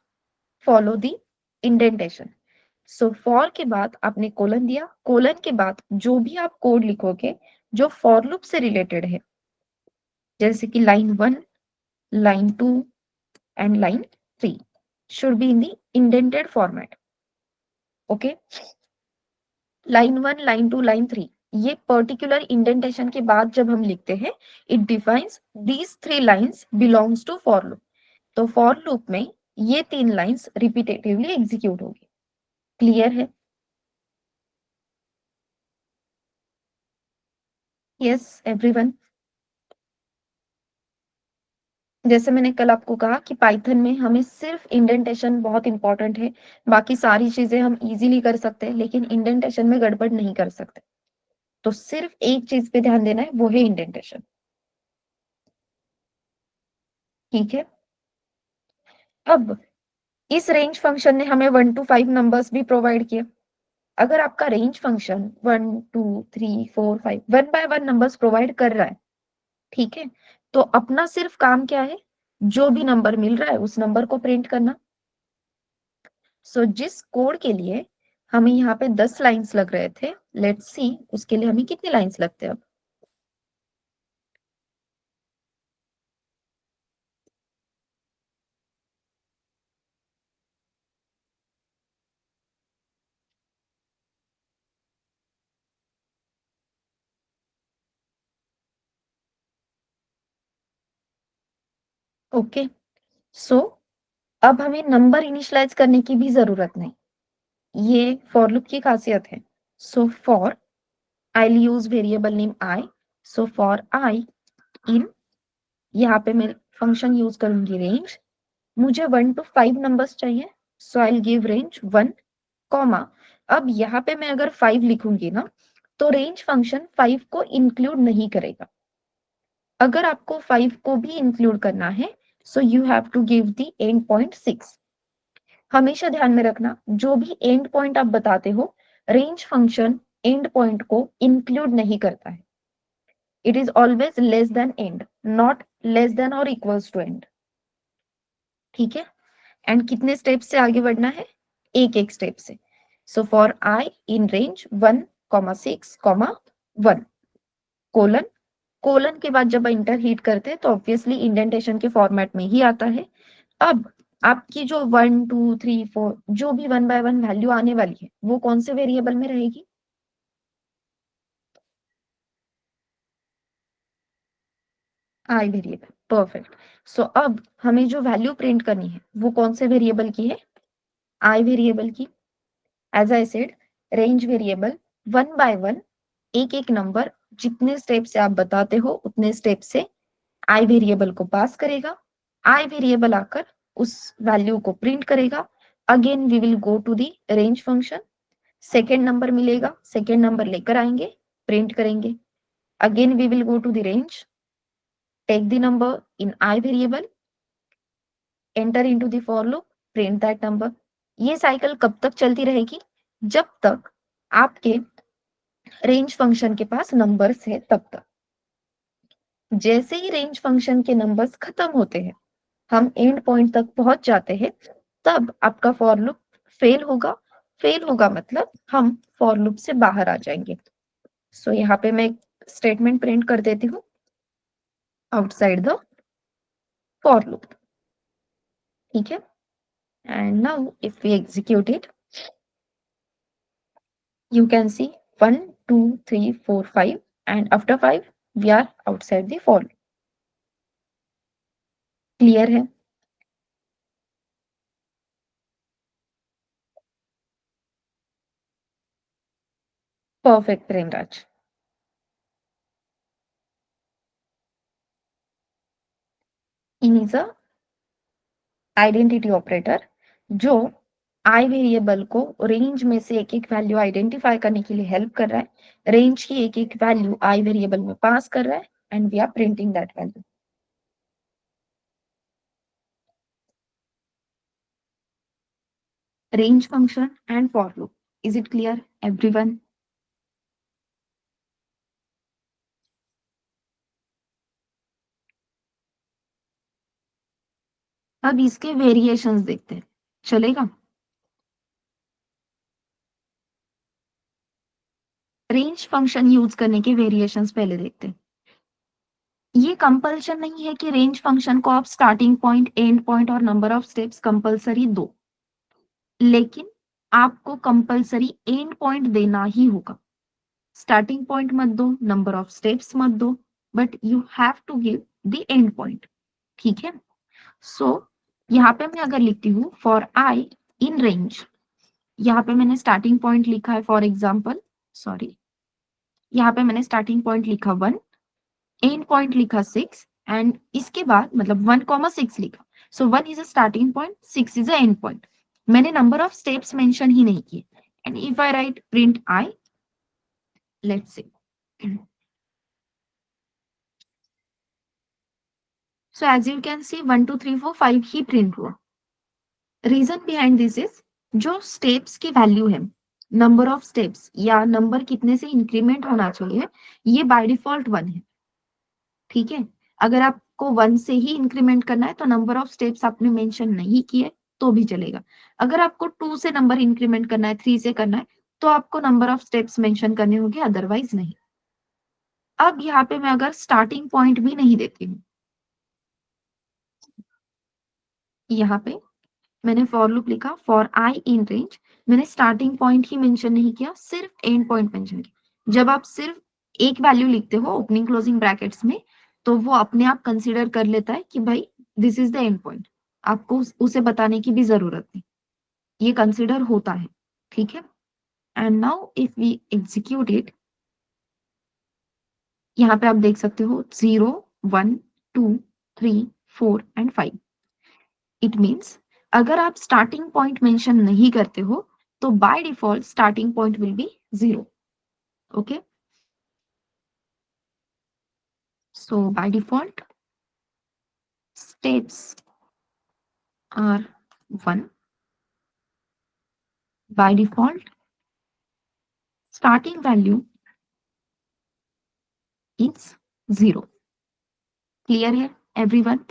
follow the indentation. So for के बाद आपने कोलन दिया, कोलन के बाद जो भी आप कोड लिखोगे जो फॉर लूप से रिलेटेड है, जैसे कि line 1, line 2 and line 3 should be in the indented format. Okay, line 1, line 2, line 3, ये पर्टिकुलर इंडेंटेशन के बाद जब हम लिखते हैं, it defines these 3 lines belongs to for loop. तो फॉर लूप में ये 3 लाइन्स रिपीटेटिवली एग्जीक्यूट होगी। क्लियर है? Yes everyone. जैसे मैंने कल आपको कहा कि पाइथन में हमें सिर्फ इंडेंटेशन बहुत इंपॉर्टेंट है, बाकी सारी चीजें हम इजीली कर सकते हैं, लेकिन इंडेंटेशन में गड़बड़ नहीं कर सकते। तो सिर्फ एक चीज पे ध्यान देना है, वो है इंडेंटेशन। ठीक है, अब इस रेंज फंक्शन ने हमें 1 to 5 नंबर्स भी प्रोवाइड किए। अगर आपका range function 1 2 3 4 5 1 by 1 numbers provide कर रहा है, ठीक है, तो अपना सिर्फ काम क्या है, जो भी नंबर मिल रहा है उस नंबर को प्रिंट करना। सो जिस कोड के लिए हमें यहाँ पे 10 लाइंस लग रहे थे, लेट्स सी उसके लिए हमें कितने लाइंस लगते हैं अब। ओके, सो अब हमें नंबर इनिशियलाइज करने की भी जरूरत नहीं, ये फॉर लूप की खासियत है। So for I'll use variable name I. So for I in, यहाँ पे मैं फंक्शन यूज करूंगी रेंज। मुझे 1 to 5 नंबर्स चाहिए, सो I'll give range 1, कॉमा। अब यहाँ पे मैं अगर 5 लिखूंगी ना, तो रेंज फंक्शन 5 को इंक्लूड नहीं करेगा। अगर आपको 5 को भी इंक्लूड करना है, so you have to give the end point 6। हमेशा ध्यान में रखना, जो भी एंड पॉइंट आप बताते हो, रेंज फंक्शन एंड पॉइंट को इंक्लूड नहीं करता है। It is always less than end, not less than or equals to end. ठीक है, एंड कितने स्टेप से आगे बढ़ना है, एक एक स्टेप से। So for I in range 1,6,1, colon, colon के बाद जब इंटर हीट करते हैं तो ऑब्वियसली इंडेंटेशन के फॉर्मेट में ही आता है। अब आपकी जो 1 2 3 4 जो भी 1 बाय 1 वैल्यू आने वाली है, वो कौन से वेरिएबल में रहेगी, आई वेरिएबल। परफेक्ट। सो अब हमें जो वैल्यू प्रिंट करनी है वो कौन से वेरिएबल की है, आई वेरिएबल की। As I said, range variable 1 by 1, एक एक नंबर जितने स्टेप से आप बताते हो उतने स्टेप से आई वेरिएबल को पास करेगा। आई वेरिएबल आकर उस वैल्यू को प्रिंट करेगा। Again we will go to the range function, second number मिलेगा, सेकेंड नंबर लेकर आएंगे, प्रिंट करेंगे। Again we will go to the range, take the number in I variable, enter into the for loop, print that number. ये cycle कब तक चलती रहेगी, जब तक आपके रेंज फंक्शन के पास नंबर्स है तब तक। जैसे ही रेंज फंक्शन के नंबर्स खत्म होते हैं, हम एंड पॉइंट तक पहुंच जाते हैं, तब आपका फॉर लूप फेल होगा मतलब हम फॉर लूप से बाहर आ जाएंगे। सो यहाँ पे मैं स्टेटमेंट प्रिंट कर देती हूँ, आउटसाइड द फॉर लूप। ठीक है, and now if we execute it, you can see 1 2 3 4 5, and after 5 we are outside the for loop. Clear है? Perfect Premraj. In is a identity operator जो आई वेरिएबल को range में से एक एक value identify करने के लिए हेल्प कर रहा है। रेंज की एक एक वैल्यू आई वेरिएबल में पास कर रहा है and we are printing that value. Range function and for loop, is it clear everyone? अब इसके वेरिएशंस देखते हैं, चलेगा? रेंज फंक्शन यूज करने के वेरिएशंस पहले देखते हैं। ये कंपल्शन नहीं है कि रेंज फंक्शन को आप स्टार्टिंग पॉइंट, एंड पॉइंट और नंबर ऑफ स्टेप्स कंपल्सरी दो, लेकिन आपको कंपल्सरी एंड पॉइंट देना ही होगा। स्टार्टिंग पॉइंट मत दो, नंबर ऑफ स्टेप्स मत दो, but you have to give the end point. ठीक है, सो यहाँ पे मैं अगर लिखती हूँ फॉर आई इन रेंज, यहाँ पे मैंने स्टार्टिंग पॉइंट लिखा है, फॉर एग्जाम्पल सॉरी, यहाँ पे मैंने स्टार्टिंग पॉइंट लिखा 1, एंड पॉइंट लिखा 6, एंड इसके बाद मतलब 1,6 लिखा। So 1 is a starting point, 6 is a end point. मैंने नंबर ऑफ स्टेप्स मेंशन ही नहीं किए। And if I write print I, let's see, so as you can see 1 2 3 4 5 ही प्रिंट हुआ। रीजन बिहाइंड दिस इज, जो स्टेप्स की value है, नंबर ऑफ स्टेप्स या नंबर कितने से इंक्रीमेंट होना चाहिए, ये बाय डिफॉल्ट 1 है। ठीक है, अगर आपको 1 से ही इंक्रीमेंट करना है तो नंबर ऑफ स्टेप्स आपने मेंशन नहीं किए तो भी चलेगा। अगर आपको 2 से नंबर इंक्रीमेंट करना है, 3 से करना है, तो आपको नंबर ऑफ स्टेप्स मेंशन करने होंगे, अदरवाइज नहीं। अब यहाँ पे मैं अगर स्टार्टिंग पॉइंट भी नहीं देती हूँ, यहाँ पे मैंने फॉर लूप लिखा फॉर आई इन रेंज, मैंने स्टार्टिंग पॉइंट ही मेंशन नहीं किया, सिर्फ एंड पॉइंट मेंशन किया। जब आप सिर्फ एक वैल्यू लिखते हो ओपनिंग क्लोजिंग ब्रैकेट्स में, तो वो अपने आप कंसीडर कर लेता है कि भाई this is the end point, आपको उसे बताने की भी जरूरत नहीं, ये कंसीडर होता है। ठीक है, and now if we execute it, यहाँ पे आप देख सकते हो 0 1 2 3 4 एंड 5। इट मीन्स अगर आप स्टार्टिंग पॉइंट मेंशन नहीं करते हो तो by default starting point will be 0। Okay, so by default steps are 1, by default starting value is 0। Clear है एवरीवन?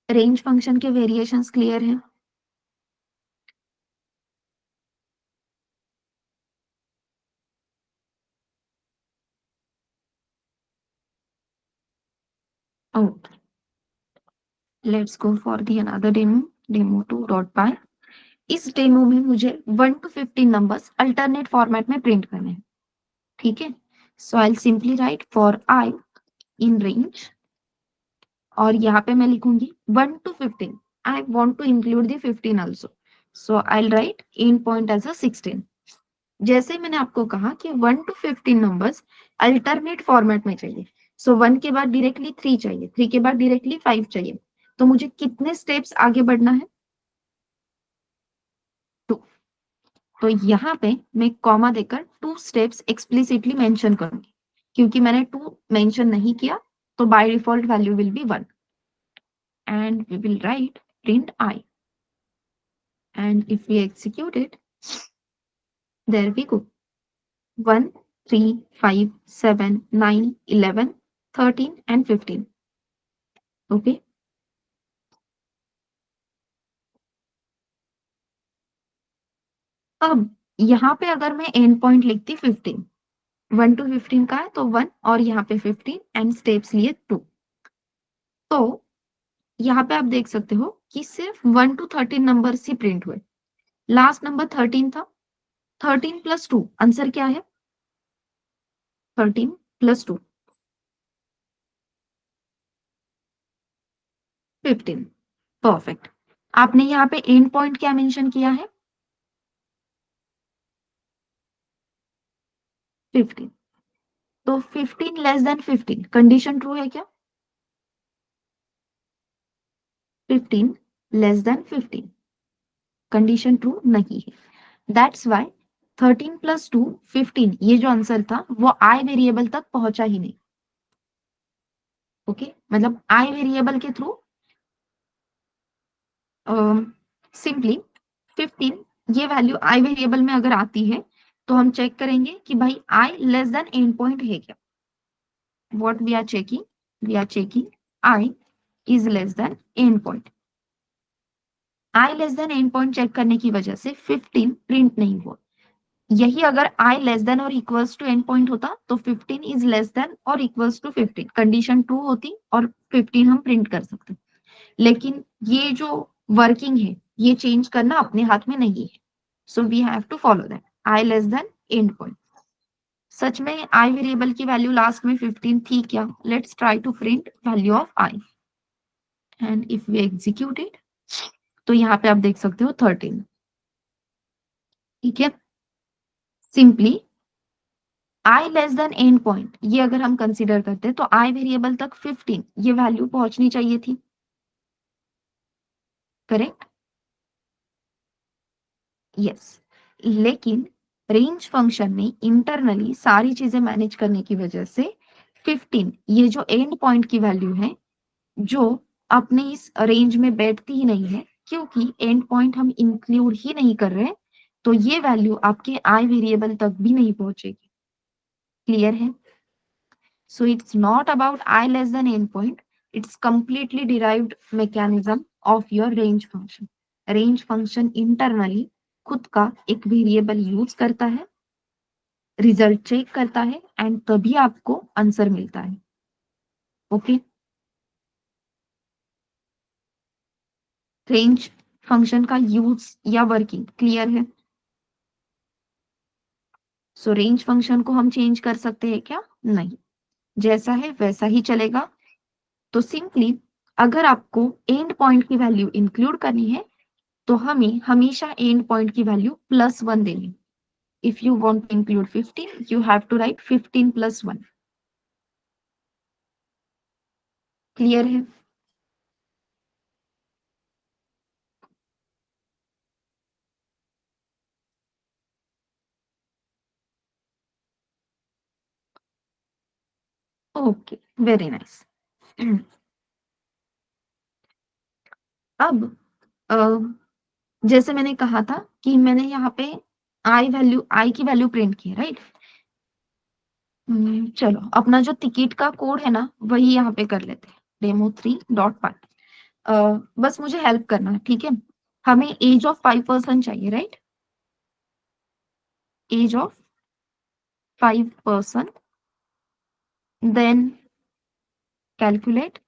रेंज फंक्शन के वेरिएशंस क्लियर है? Okay, let's go for the another demo, demo2.py। इस demo में मुझे 1 to 15 numbers alternate format में print करने हैं। ठीक है, so I simply write for I in range, और यहाँ पे मैं लिखूंगी 1 to 15, I want to include the 15 also, so I write end point as a 16। जैसे मैंने आपको कहा कि 1 to 15 नंबर्स अल्टरनेट फॉर्मेट में चाहिए, सो 1 के बाद डायरेक्टली 3 चाहिए, 3 के बाद डायरेक्टली 5 चाहिए, तो मुझे कितने स्टेप्स आगे बढ़ना है? 2। तो यहाँ पे मैं कॉमा देकर 2 स्टेप्स एक्सप्लिसिटली मेंशन करूंगी, क्योंकि मैंने 2 मेंशन नहीं किया, तो by default value will be 1, and we will write print I, and if we execute it, there we go, 1 3 5 7 9 11 13 and 15। okay, अब यहाँ पे अगर मैं एंड पॉइंट लिखती 15, 1 to 15 का है तो 1 और यहाँ पे 15 एंड स्टेप्स लिए 2, तो यहाँ पे आप देख सकते हो कि सिर्फ 1 to 13 नंबर ही प्रिंट हुए। लास्ट नंबर 13 था। 13 + 2 आंसर क्या है? 13 + 2 15। परफेक्ट। आपने यहाँ पे एंड पॉइंट क्या मेंशन किया है? 15। तो 15 < 15 कंडीशन ट्रू है क्या? 15 < 15 कंडीशन ट्रू नहीं है। दैट्स वाई 13 + 2 15 ये जो आंसर था वो आई वेरिएबल तक पहुंचा ही नहीं। ओके मतलब आई वेरिएबल के थ्रू सिंपली 15 ये वैल्यू आई वेरिएबल में अगर आती है तो हम चेक करेंगे कि भाई I less than end point है क्या। What we are checking? We are checking I is less than end point. I less than end point check करने की वजह से 15 प्रिंट नहीं हुआ। यही अगर आई लेस देन और इक्वल्स टू एंड पॉइंट होता तो 15 इज लेस देन और इक्वल्स टू 15 कंडीशन ट्रू होती और 15 हम प्रिंट कर सकते। लेकिन ये जो वर्किंग है ये चेंज करना अपने हाथ में नहीं है। So we have to follow that I less than end point. सच में आई वेरिएबल की वैल्यू लास्ट में 15 थी क्या? Let's try to print value of I and if we execute it तो यहाँ पे आप देख सकते हो 13। ठीक है, simply I less than end point ये अगर हम कंसीडर करते हैं तो आई वेरिएबल तक 15 ये वैल्यू पहुंचनी चाहिए थी। करेक्ट? यस। लेकिन रेंज फंक्शन ने इंटरनली सारी चीजें मैनेज करने की वजह से 15 ये जो एंड पॉइंट की वैल्यू है जो अपने इस रेंज में बैठती ही नहीं है क्योंकि एंड पॉइंट हम इंक्लूड ही नहीं कर रहे, तो ये वैल्यू आपके आई वेरिएबल तक भी नहीं पहुंचेगी। क्लियर है? So it's not about I less than endpoint. It's completely derived mechanism of your range function. Range function internally खुद का एक वेरिएबल यूज करता है, रिजल्ट चेक करता है एंड तभी आपको आंसर मिलता है। ओके, रेंज फंक्शन का यूज या वर्किंग क्लियर है? सो रेंज फंक्शन को हम चेंज कर सकते हैं क्या? नहीं, जैसा है वैसा ही चलेगा। तो सिंपली अगर आपको एंड पॉइंट की वैल्यू इंक्लूड करनी है तो हमें हमेशा एंड पॉइंट की वैल्यू +1 देनी। If you want to include 15 you have to write 15 + 1। Clear है? Okay, very nice. अब अ, जैसे मैंने कहा था कि मैंने यहाँ पे आई की वैल्यू प्रिंट की है, राइट? चलो अपना जो टिकट का कोड है ना वही यहाँ पे कर लेते हैं, demo3.py। बस मुझे हेल्प करना है, ठीक है? हमें एज ऑफ 5% चाहिए, right? Age of 5%, then calculate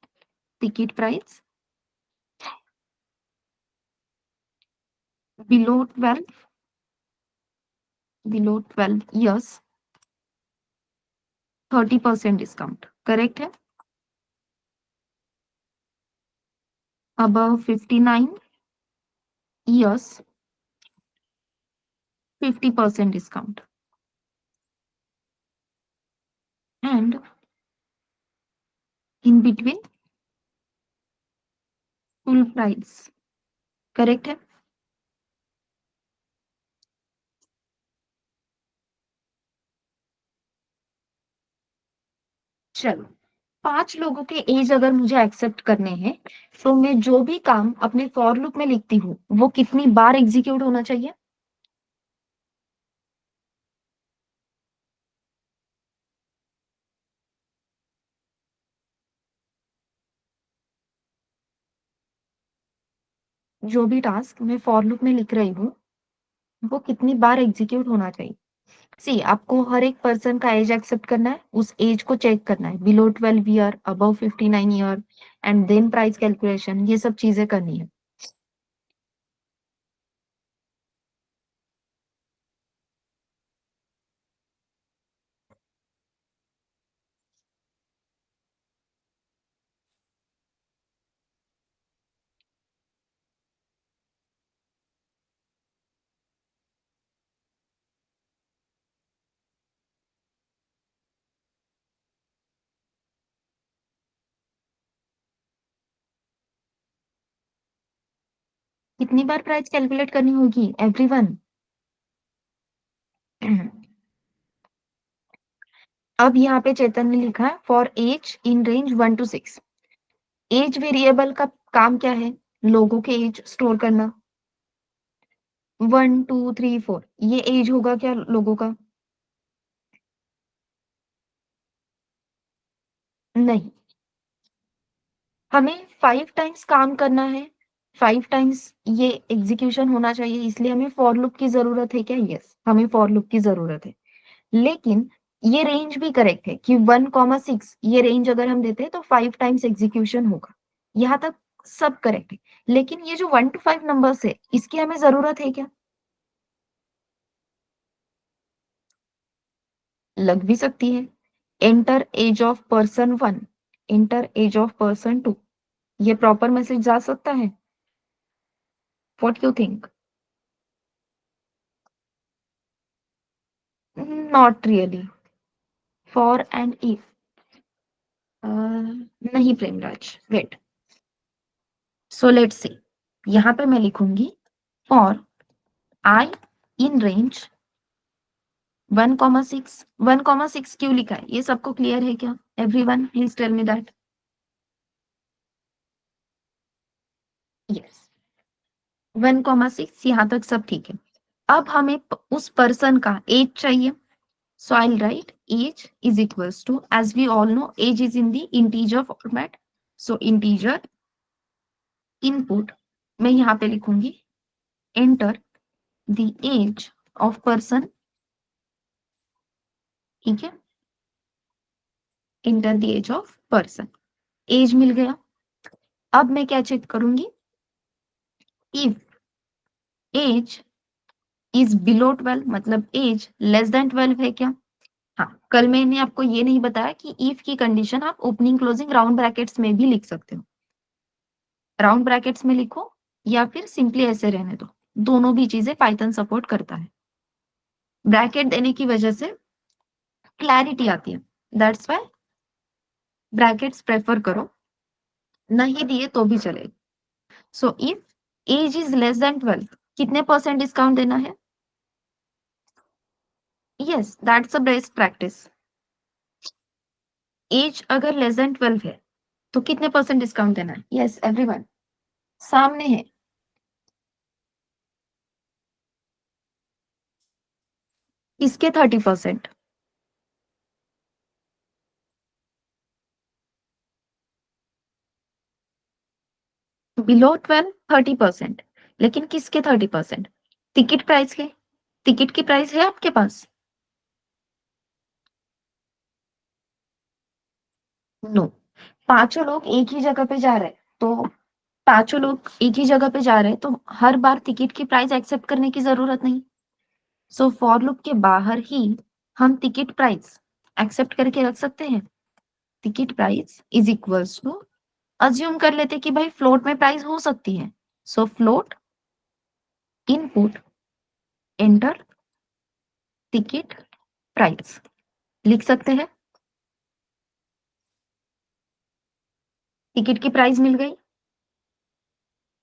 ticket price below 12 years 30% discount, correct है? Above 59 years 50% discount and in between full price, correct है? चलो 5 लोगों के एज अगर मुझे एक्सेप्ट करने हैं तो मैं जो भी काम अपने फॉर लूप में लिखती हूँ वो कितनी बार एग्जीक्यूट होना चाहिए? जो भी टास्क मैं फॉर लूप में लिख रही हूँ वो कितनी बार एग्जीक्यूट होना चाहिए। सी आपको हर एक पर्सन का एज एक्सेप्ट करना है, उस एज को चेक करना है, below 12 year, above 59 year, and then price calculation, ये सब चीजें करनी है। कितनी बार प्राइस कैलकुलेट करनी होगी एवरीवन? अब यहाँ पे चेतन ने लिखा है for age in range 1 to 6। Age variable का काम क्या है? लोगों के एज स्टोर करना। 1 2 3 4 ये एज होगा क्या लोगों का? नहीं, हमें 5 टाइम्स काम करना है, 5 टाइम्स ये एग्जीक्यूशन होना चाहिए, इसलिए हमें फॉर लूप की जरूरत है क्या? यस, हमें फॉर लूप की जरूरत है। लेकिन ये रेंज भी करेक्ट है कि 1 6 ये रेंज अगर हम देते हैं तो 5 टाइम्स एग्जीक्यूशन होगा। यहाँ तक सब करेक्ट है। लेकिन ये जो 1 to 5 नंबर्स है, इसकी हमें जरूरत है क्या? लग भी सकती है। Enter age of person 1, enter age of person 2, ये प्रॉपर मैसेज जा सकता है? What you think? Not really. For and if, नहीं Premraj, wait. So let's see, यहाँ पे मैं लिखूंगी फॉर आई इन रेंज 1 6। 1 6 क्यों लिखा है, ये सबको क्लियर है क्या? Everyone please tell me that. Yes, 1 6 यहाँ तक सब ठीक है। अब हमें उस पर्सन का एज चाहिए। So I'll write age is equals to, as we all know, age is in the integer format. So integer input, मैं यहाँ पे लिखूंगी enter the age of person, ठीक है, enter the age of person, age मिल गया। अब मैं क्या चेक करूंगी? if age is below 12, मतलब age लेस देन 12 है क्या? हाँ, कल मैंने आपको ये नहीं बताया कि if की कंडीशन आप ओपनिंग क्लोजिंग राउंड ब्रैकेट्स में भी लिख सकते हो। राउंड ब्रैकेट्स में लिखो या फिर सिंपली ऐसे रहने दो, दोनों भी चीजें पाइथन सपोर्ट करता है। ब्रैकेट देने की वजह से क्लैरिटी आती है, दैट्स व्हाई ब्रैकेट्स प्रेफर करो, नहीं दिए तो भी चलेगा। So if age is less than 12, कितने परसेंट डिस्काउंट देना है? Yes, that's a best practice. Age अगर लेस देन 12 है तो कितने परसेंट डिस्काउंट देना है? यस एवरीवन, सामने है। इसके 30%। बिलो 12 30%, लेकिन किसके 30%? टिकट प्राइस के। टिकट की प्राइस है आपके पास? नो, पांचों लोग एक ही जगह पे जा रहे हैं, तो पांचों लोग एक ही जगह पे जा रहे हैं तो हर बार टिकट की प्राइस एक्सेप्ट करने की जरूरत नहीं। सो फॉर लूप के बाहर ही हम टिकट प्राइस एक्सेप्ट करके रख सकते हैं। Ticket price is equals to, assume कर लेते कि भाई फ्लोट में प्राइस हो सकती है, so float input enter ticket price लिख सकते हैं। टिकट की प्राइस मिल गई।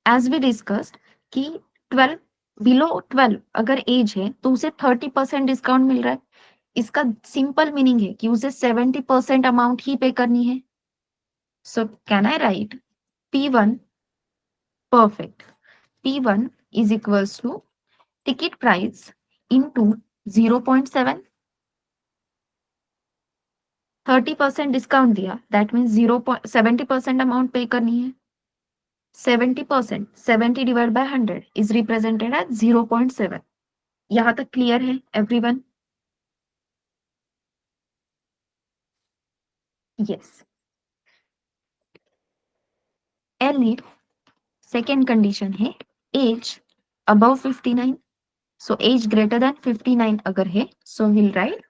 एज वी डिस्कस्ड कि 12, बिलो 12 अगर एज है तो उसे 30% डिस्काउंट मिल रहा है। इसका सिंपल मीनिंग है कि उसे 70% अमाउंट ही पे करनी है। So can I write P1, perfect, P1 is equals to ticket price into 0.7, 30% discount दिया, दैट मीन्स 0.70% अमाउंट पे करनी है। 70%, 70 divide by 100 is represented as 0.7। यहां तक क्लियर है एवरीवन? यस। एल सेकेंड कंडीशन है as above 59, so as greater than 59 अगर है, so will write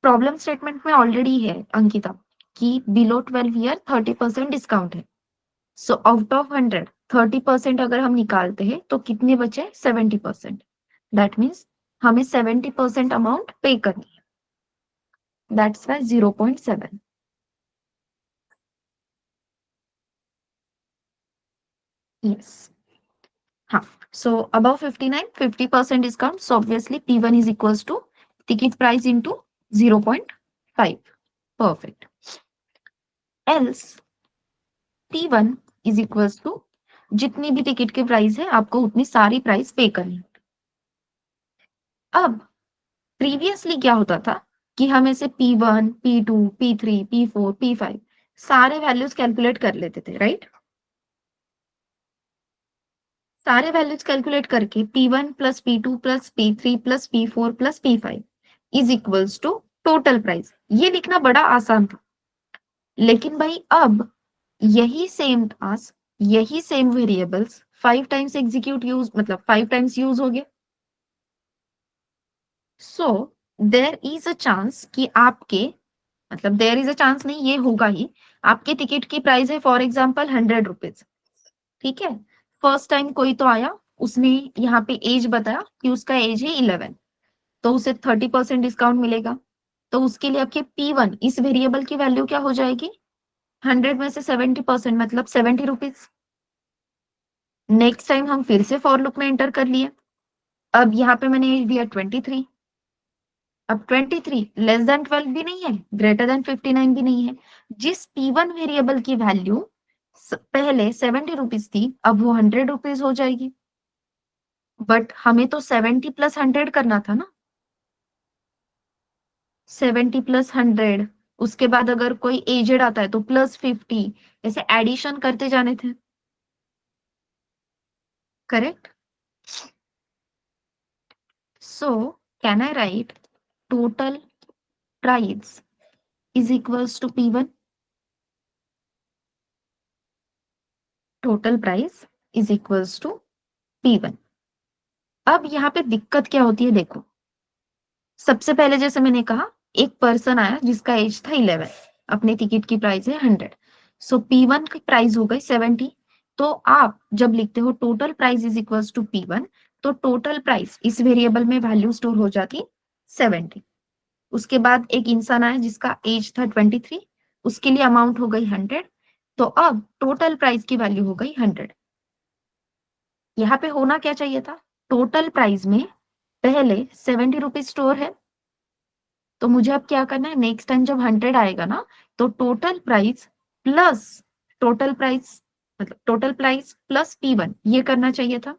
problem statement में ऑलरेडी है अंकिता कि बिलो 12 ईयर 30% डिस्काउंट है। सो आउट ऑफ 100 30% अगर हम निकालते हैं तो कितने बचे? 70%। दैट मीन्स हमें 70% अमाउंट पे करनी है। That's why 0.7। यस। हाँ, so above 59 50% discount, so obviously P1 is equals to ticket price into 0.5। Perfect. Else T1 is equals to जितनी भी टिकट की प्राइस है आपको उतनी सारी प्राइस पे करनी है। अब प्रीवियसली क्या होता था कि हम ऐसे P1 P2 P3 P4 P5 सारे वैल्यूज कैलकुलेट कर लेते थे, राइट? सारे वैल्यूज कैलकुलेट करके P1 plus P2 plus P3 plus P4 plus P5 is equals to total price, ये लिखना बड़ा आसान था। लेकिन भाई अब यही सेम टास्क, यही same variables 5 times execute use मतलब 5 टाइम्स यूज हो गया। So there is a chance कि आपके मतलब देयर इज अ चांस नहीं, ये होगा ही, आपके टिकट की प्राइस है फॉर एग्जाम्पल 100 रुपीज। ठीक है, फर्स्ट टाइम कोई तो आया, उसने यहाँ पे एज बताया कि उसका एज है 11, तो उसे 30% डिस्काउंट मिलेगा। तो उसके लिए आपके P1 इस वेरिएबल की वैल्यू क्या हो जाएगी? 100 में से 70% मतलब 70 रुपीज। नेक्स्ट टाइम हम फिर से फॉर लूप में एंटर कर लिए। अब यहाँ पे मैंने एज दिया 23। अब 23 लेस देन 12 भी नहीं है, ग्रेटर देन 59 भी नहीं है। जिस P1 वेरिएबल की वैल्यू पहले 70 रुपीज थी, अब वो 100 रुपीज हो जाएगी। बट हमें तो 70 प्लस 100 करना था ना। 70 प्लस 100, उसके बाद अगर कोई एजेड आता है तो प्लस 50, ऐसे एडिशन करते जाने थे। Correct? So can I write total price is equals to P1? Total price is equals to P1। अब यहाँ पे दिक्कत क्या होती है देखो, सबसे पहले जैसे मैंने कहा एक पर्सन आया जिसका एज था 11, अपने टिकट की प्राइस है 100, सो P1 की प्राइस हो गई 70। तो आप जब लिखते हो total price is equals to P1, तो टोटल प्राइस इस वेरिएबल में वैल्यू स्टोर हो जाती 70। उसके बाद एक इंसान आया जिसका एज था 23, उसके लिए अमाउंट हो गई 100, तो अब टोटल प्राइस की वैल्यू हो गई 100। यहाँ पे होना क्या चाहिए था? टोटल प्राइस में पहले 70 रुपीज स्टोर है, तो मुझे अब क्या करना है, नेक्स्ट टाइम जब 100 आएगा ना, तो plus total price total price plus P1 ये करना चाहिए था।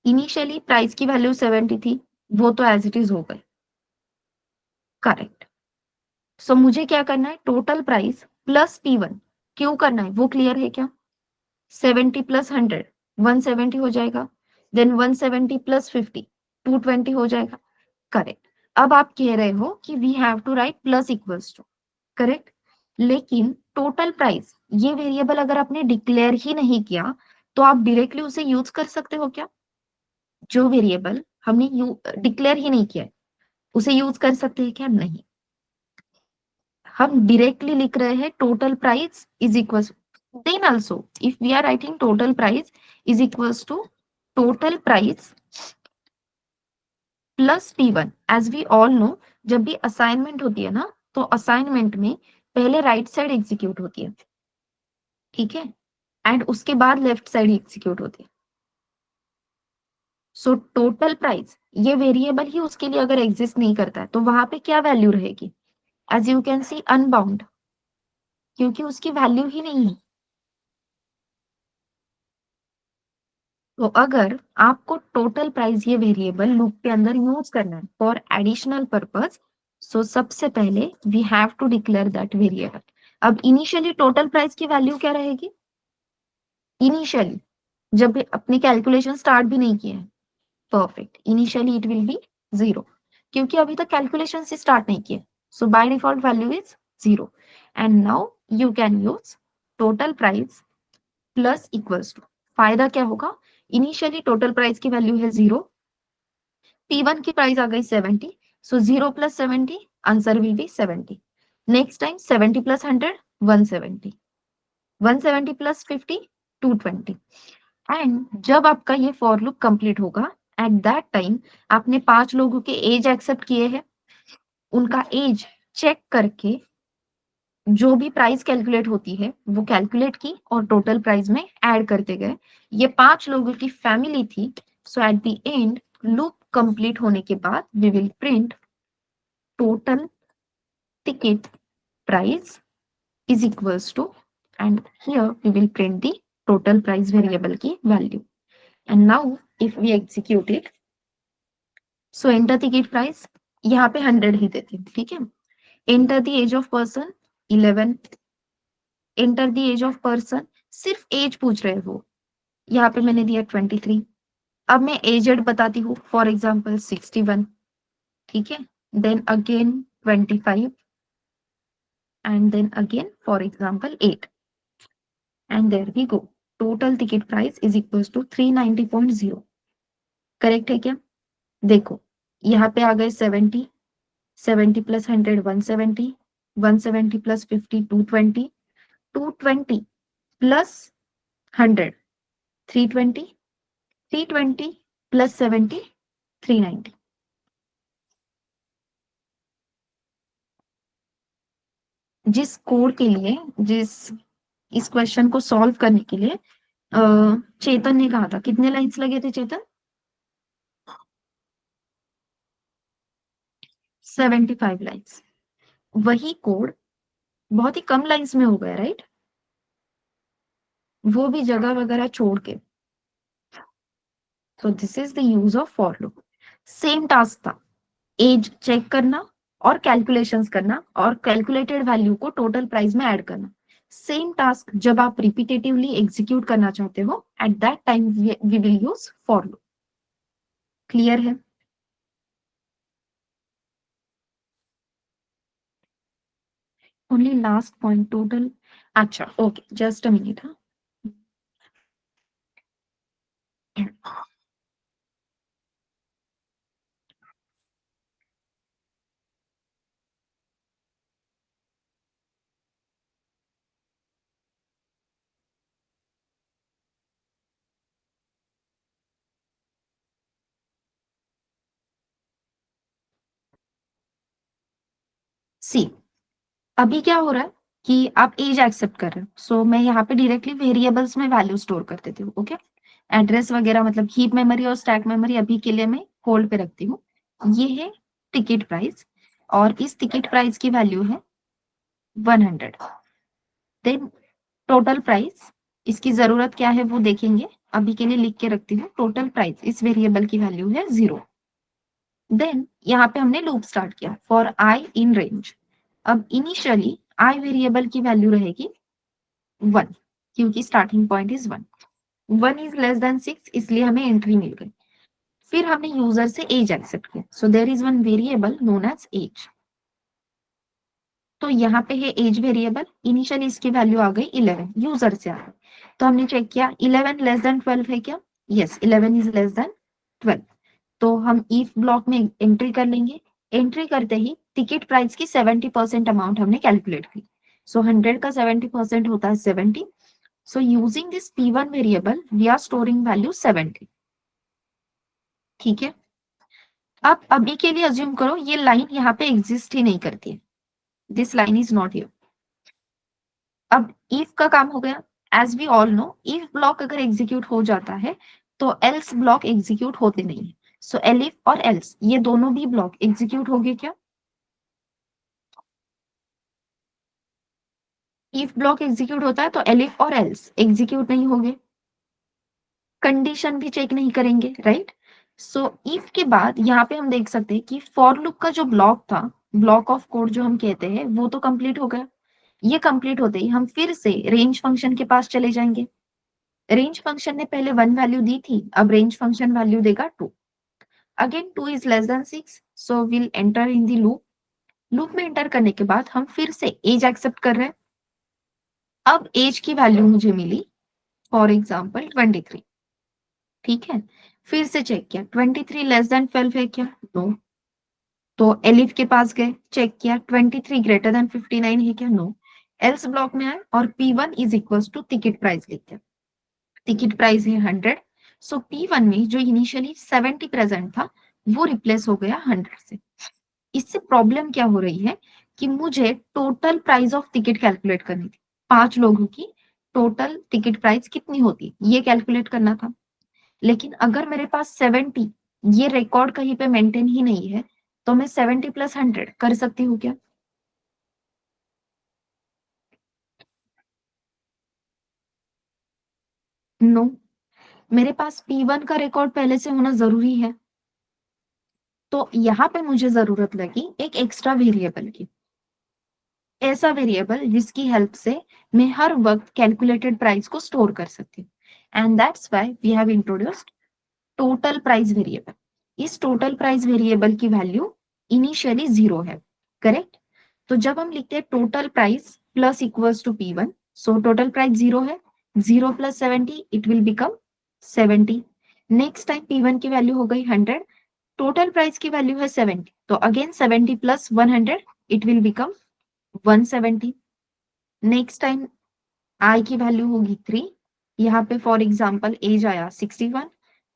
इनिशियली प्राइस की वैल्यू 70 थी, वो तो एज इट इज हो गई। करेक्ट। सो मुझे क्या करना है, टोटल प्राइस प्लस P1 क्यों करना है वो क्लियर है क्या? 70 प्लस 100 170 हो जाएगा, देन 170 प्लस 50 220 हो जाएगा। करेक्ट। अब आप कह रहे हो कि we have to write plus equals to, correct. लेकिन टोटल प्राइस ये वेरिएबल अगर आपने डिक्लेयर ही नहीं किया तो आप डायरेक्टली उसे यूज कर सकते हो क्या? जो वेरिएबल हमने डिक्लेयर ही नहीं किया है उसे यूज कर सकते हैं क्या? नहीं। हम डायरेक्टली लिख रहे हैं total price is equal, then also if we are writing total price is equals to total price plus P1, as we all know, जब भी असाइनमेंट होती है ना, तो असाइनमेंट में पहले राइट साइड एग्जीक्यूट होती है, ठीक है, एंड उसके बाद लेफ्ट साइड एग्जीक्यूट होती है। सो टोटल प्राइस ये वेरिएबल ही उसके लिए अगर एग्जिस्ट नहीं करता है तो वहां पे क्या वैल्यू रहेगी? As you can see unbound, क्योंकि उसकी वैल्यू ही नहीं है। तो अगर आपको टोटल प्राइस ये वेरिएबल लूप के अंदर यूज करना है फॉर एडिशनल पर्पस, सो सबसे पहले we have to declare that variable. अब इनिशियली टोटल प्राइस की वैल्यू क्या रहेगी? इनिशियली, जब अपने कैलकुलेशन स्टार्ट भी नहीं किए हैं, perfect, initially it will be 0, क्योंकि अभी तक कैलकुलेशन से स्टार्ट नहीं किए, so by default value is 0। And now you can use total price plus equals to, फायदा क्या होगा, इनिशियली टोटल प्राइस की वैल्यू है 0, P1 की प्राइस आ गई 70, so 0 plus 70, answer will be 70। Next time 70 plus 100, 170, 170 plus 50, 220। And जब आपका ये फॉर लूप कंप्लीट होगा, एट दैट टाइम आपने 5 लोगों के एज एक्सेप्ट किए हैं, उनका एज चेक करके जो भी प्राइस कैलकुलेट होती है वो कैलकुलेट की और टोटल प्राइस में ऐड करते गए। ये 5 लोगों की फैमिली थी, so at the end loop complete होने के बाद we will print total ticket price is equals to, and here we will print the total price variable की value. And now if we execute it, so enter ticket price, यहाँ पे 100 ही देते हैं, ठीक है। enter the age of person 11, enter the age of person, सिर्फ as पूछ रहे हो, यहाँ पे मैंने दिया 23। अब मैं एजेड बताती हूँ, फॉर एग्जाम्पल 61, ठीक है। Then again 25, and then again for example 8, and there we go, total ticket price is equals to 390.0, correct है क्या। देखो यहाँ पे आ गए 70, 70 प्लस 100 170, 170 प्लस 50 220, 220 प्लस 100 320, 320 प्लस 70 390। जिस कोड के लिए, जिस इस क्वेश्चन को सॉल्व करने के लिए चेतन ने कहा था, कितने लाइन्स लगे थे चेतन, 75 लाइन्स। वही कोड बहुत ही कम लाइन्स में हो गया, राइट, वो भी जगह वगैरह छोड़ के। तो this is the use of for loop. Same task था, एज चेक करना और कैलकुलेशंस करना और कैलकुलेटेड वैल्यू को टोटल प्राइस में ऐड करना। सेम टास्क जब आप रिपीटेटिवली एग्जीक्यूट करना चाहते हो, at that time we will use for loop. Clear है। ओनली लास्ट पॉइंट टोटल, अच्छा okay, just a minute. See, अभी क्या हो रहा है कि आप एज एक्सेप्ट कर रहे हो, सो मैं यहाँ पे डायरेक्टली वेरिएबल्स में वैल्यू स्टोर कर देती हूँ, ओके। एड्रेस वगैरह मतलब हीप मेमोरी और स्टैक मेमोरी अभी के लिए मैं होल्ड पे रखती हूँ। ये है टिकट प्राइस, और इस टिकट प्राइस की वैल्यू है 100। देन टोटल प्राइस, इसकी जरूरत क्या है वो देखेंगे, अभी के लिए लिख के रखती हूँ, टोटल प्राइस इस वेरिएबल की वैल्यू है 0। देन यहाँ पे हमने लूप स्टार्ट किया फॉर आई इन रेंज। अब इनिशियली आई वेरिएबल की वैल्यू रहेगी 1, क्योंकि starting point is 1, 1 is less then 6, इसलिए हमें एंट्री मिल गई। फिर हमने यूजर से एज एक्सेप्ट किया, so there is one variable known as age. तो यहाँ पे है एज वेरिएबल, इनिशियली इसकी वैल्यू आ गई 11, यूजर से आ गई। तो हमने चेक किया 11 लेस देन 12 है क्या, यस 11 इज लेस देन 12। तो हम इफ ब्लॉक में एंट्री कर लेंगे, एंट्री करते ही टिकट प्राइस की 70% अमाउंट हमने कैलकुलेट की। सो 100 का 70% होता है 70। So using this P1 variable we are storing value 70, ठीक है। अब अभी के लिए अज्यूम करो ये लाइन यहाँ पे एग्जिस्ट ही नहीं करती है, this line is not here. अब इफ का काम हो गया, as we all know if block अगर एग्जीक्यूट हो जाता है तो एल्स ब्लॉक एग्जीक्यूट होते नहीं है। सो एलिफ और एल्स ये दोनों भी ब्लॉक एग्जीक्यूट हो गए क्या, इफ ब्लॉक एग्जीक्यूट होता है तो एलिफ और एल्स एग्जीक्यूट नहीं होंगे, कंडीशन भी चेक नहीं करेंगे, राइट। सो इफ के बाद यहाँ पे हम देख सकते हैं कि फॉर लूप का जो ब्लॉक था, ब्लॉक ऑफ कोड जो हम कहते हैं, वो तो कंप्लीट हो गया। ये कंप्लीट होते ही हम फिर से रेंज फंक्शन के पास चले जाएंगे, रेंज फंक्शन ने पहले 1 वैल्यू दी थी, अब रेंज फंक्शन वैल्यू देगा 2। Again 2 is less then 6, so will enter in the loop. Loop में एंटर करने के बाद हम फिर से एज एक्सेप्ट कर रहे हैं। अब एज की वैल्यू मुझे मिली फॉर एग्जाम्पल 23। ठीक है, फिर से चेक किया 23 लेस देन 12 है क्या? नो। तो एलिफ के पास गए, चेक किया 23 ग्रेटर देन 59 है क्या? नो। एल्स ब्लॉक में आए और P1 is equal to ticket price लिखते हैं। टिकट प्राइस है 100, सो P1 में जो इनिशियली 70 प्रेजेंट था वो रिप्लेस हो गया 100 से। इससे प्रॉब्लम क्या हो रही है कि मुझे total price of ticket calculate करनी थी। 5 लोगों की टोटल टिकट प्राइस कितनी होती ये कैलकुलेट करना था। लेकिन अगर मेरे पास 70 ये रिकॉर्ड कहीं पे मेंटेन ही नहीं है, तो मैं 70 प्लस 100 कर सकती हूँ क्या? नो। मेरे पास P1 का रिकॉर्ड पहले से होना जरूरी है। तो यहाँ पे मुझे जरूरत लगी एक एक्स्ट्रा वेरिएबल की, ऐसा वेरिएबल जिसकी हेल्प से मैं हर वक्त कैलकुलेटेड प्राइस को स्टोर कर सकती हूँ। And that's why we have introduced total price variable. इस टोटल प्राइस वेरिएबल की वैल्यू इनिशियली 0 है, करेक्ट? तो जब हम लिखते हैं total price plus equals to P1, so total price 0 है, 0 plus 70 it will become 70। Next time P1 की वैल्यू हो गई 100, टोटल प्राइस की वैल्यू है 70, तो again 70 plus 100 it will become 170। Next time I की वैल्यू होगी 3, यहाँ पे फॉर एग्जाम्पल एज आया 61,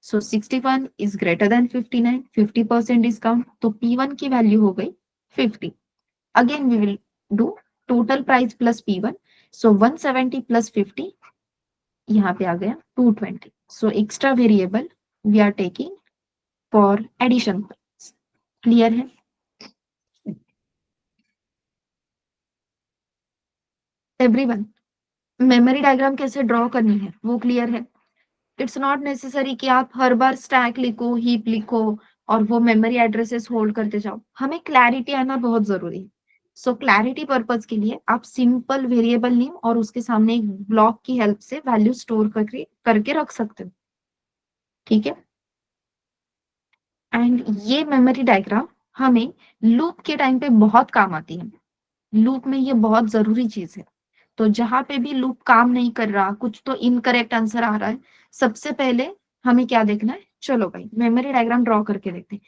so 61 is greater than 59, 50% discount, तो P1 की वैल्यू हो गई 50। Again we will do total price plus P1, so 170 plus 50, यहाँ पे आ गया 220। So extra variable we are taking for addition. Clear है? एवरीवन, मेमोरी डायग्राम कैसे ड्रॉ करनी है वो क्लियर है? इट्स नॉट नेसेसरी कि आप हर बार स्टैक लिखो, हीप लिखो और वो मेमोरी एड्रेसेस होल्ड करते जाओ। हमें क्लैरिटी आना बहुत जरूरी है। सो क्लैरिटी पर्पज के लिए आप सिंपल वेरिएबल नेम और उसके सामने एक ब्लॉक की हेल्प से वैल्यू स्टोर करके करके रख सकते हो। ठीक है? एंड ये मेमोरी डायग्राम हमें लूप के टाइम पे बहुत काम आती है। लूप में ये बहुत जरूरी चीज है। तो जहां पे भी लूप काम नहीं कर रहा, कुछ तो इनकरेक्ट आंसर आ रहा है, सबसे पहले हमें क्या देखना है? चलो भाई मेमोरी डायग्राम ड्रॉ करके देखते हैं।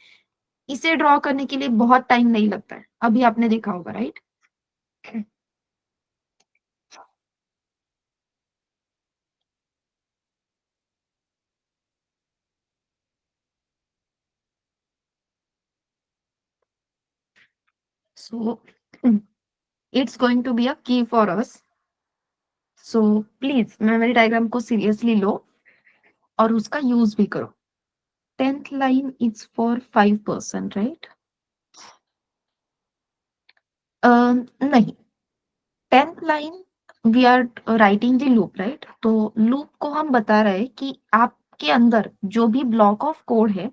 इसे ड्रॉ करने के लिए बहुत टाइम नहीं लगता है, अभी आपने देखा होगा, right? So it's going to be a key for us. So please memory diagram को सीरियसली लो और उसका यूज भी करो। 10th line is for 5%, right? नहीं, 10th line we are writing the loop, right? तो लूप को हम बता रहे हैं कि आपके अंदर जो भी ब्लॉक ऑफ कोड है,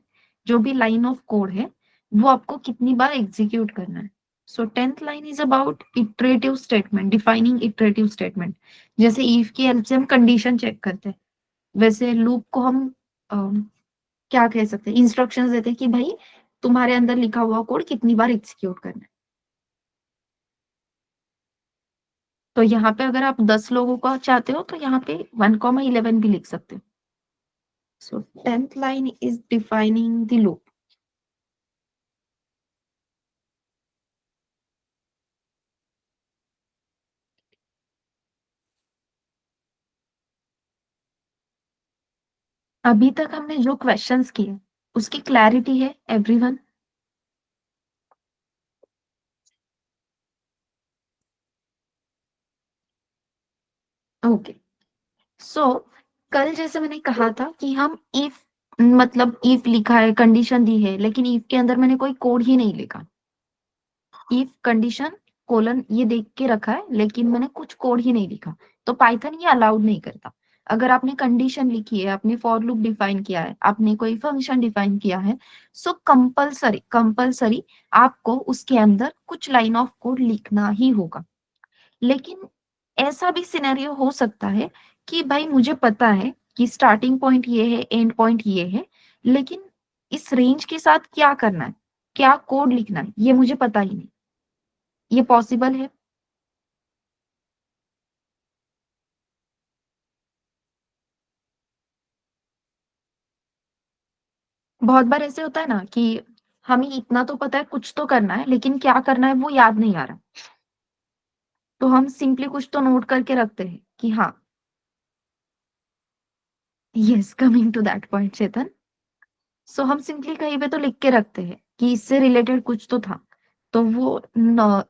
जो भी लाइन ऑफ कोड है, वो आपको कितनी बार एग्जीक्यूट करना है। सो 10th line is about iterative statement, defining iterative statement. जैसे इफ की हेल्प से हम कंडीशन चेक करते हैं, वैसे लूप को हम क्या कह सकते हैं, इंस्ट्रक्शंस देते हैं कि भाई तुम्हारे अंदर लिखा हुआ कोड कितनी बार एग्जीक्यूट करना है। तो यहाँ पे अगर आप 10 लोगों को चाहते हो तो यहाँ पे 1,11 भी लिख सकते हो। सो 10th line is defining the loop. अभी तक हमने जो क्वेश्चंस किए उसकी क्लैरिटी है एवरीवन? ओके। सो कल जैसे मैंने कहा था कि हम इफ, मतलब इफ लिखा है, कंडीशन दी है, लेकिन इफ के अंदर मैंने कोई कोड ही नहीं लिखा। इफ कंडीशन कोलन ये देख के रखा है लेकिन मैंने कुछ कोड ही नहीं लिखा, तो पाइथन ये अलाउड नहीं करता। अगर आपने कंडीशन लिखी है, आपने फॉर लूप डिफाइन किया है, आपने कोई फंक्शन डिफाइन किया है, सो कंपलसरी कंपलसरी आपको उसके अंदर कुछ लाइन ऑफ कोड लिखना ही होगा। लेकिन ऐसा भी सिनेरियो हो सकता है कि भाई मुझे पता है कि स्टार्टिंग पॉइंट ये है, एंड पॉइंट ये है, लेकिन इस रेंज के साथ क्या करना है, क्या कोड लिखना है, ये मुझे पता ही नहीं। ये पॉसिबल है? बहुत बार ऐसे होता है ना कि हमें इतना तो पता है कुछ तो करना है, लेकिन क्या करना है वो याद नहीं आ रहा। तो हम सिंपली कुछ तो नोट करके रखते हैं कि हाँ, yes, coming to that point Chetan. So हम सिंपली कहीं पे तो लिख के रखते हैं कि इससे रिलेटेड कुछ तो था। तो वो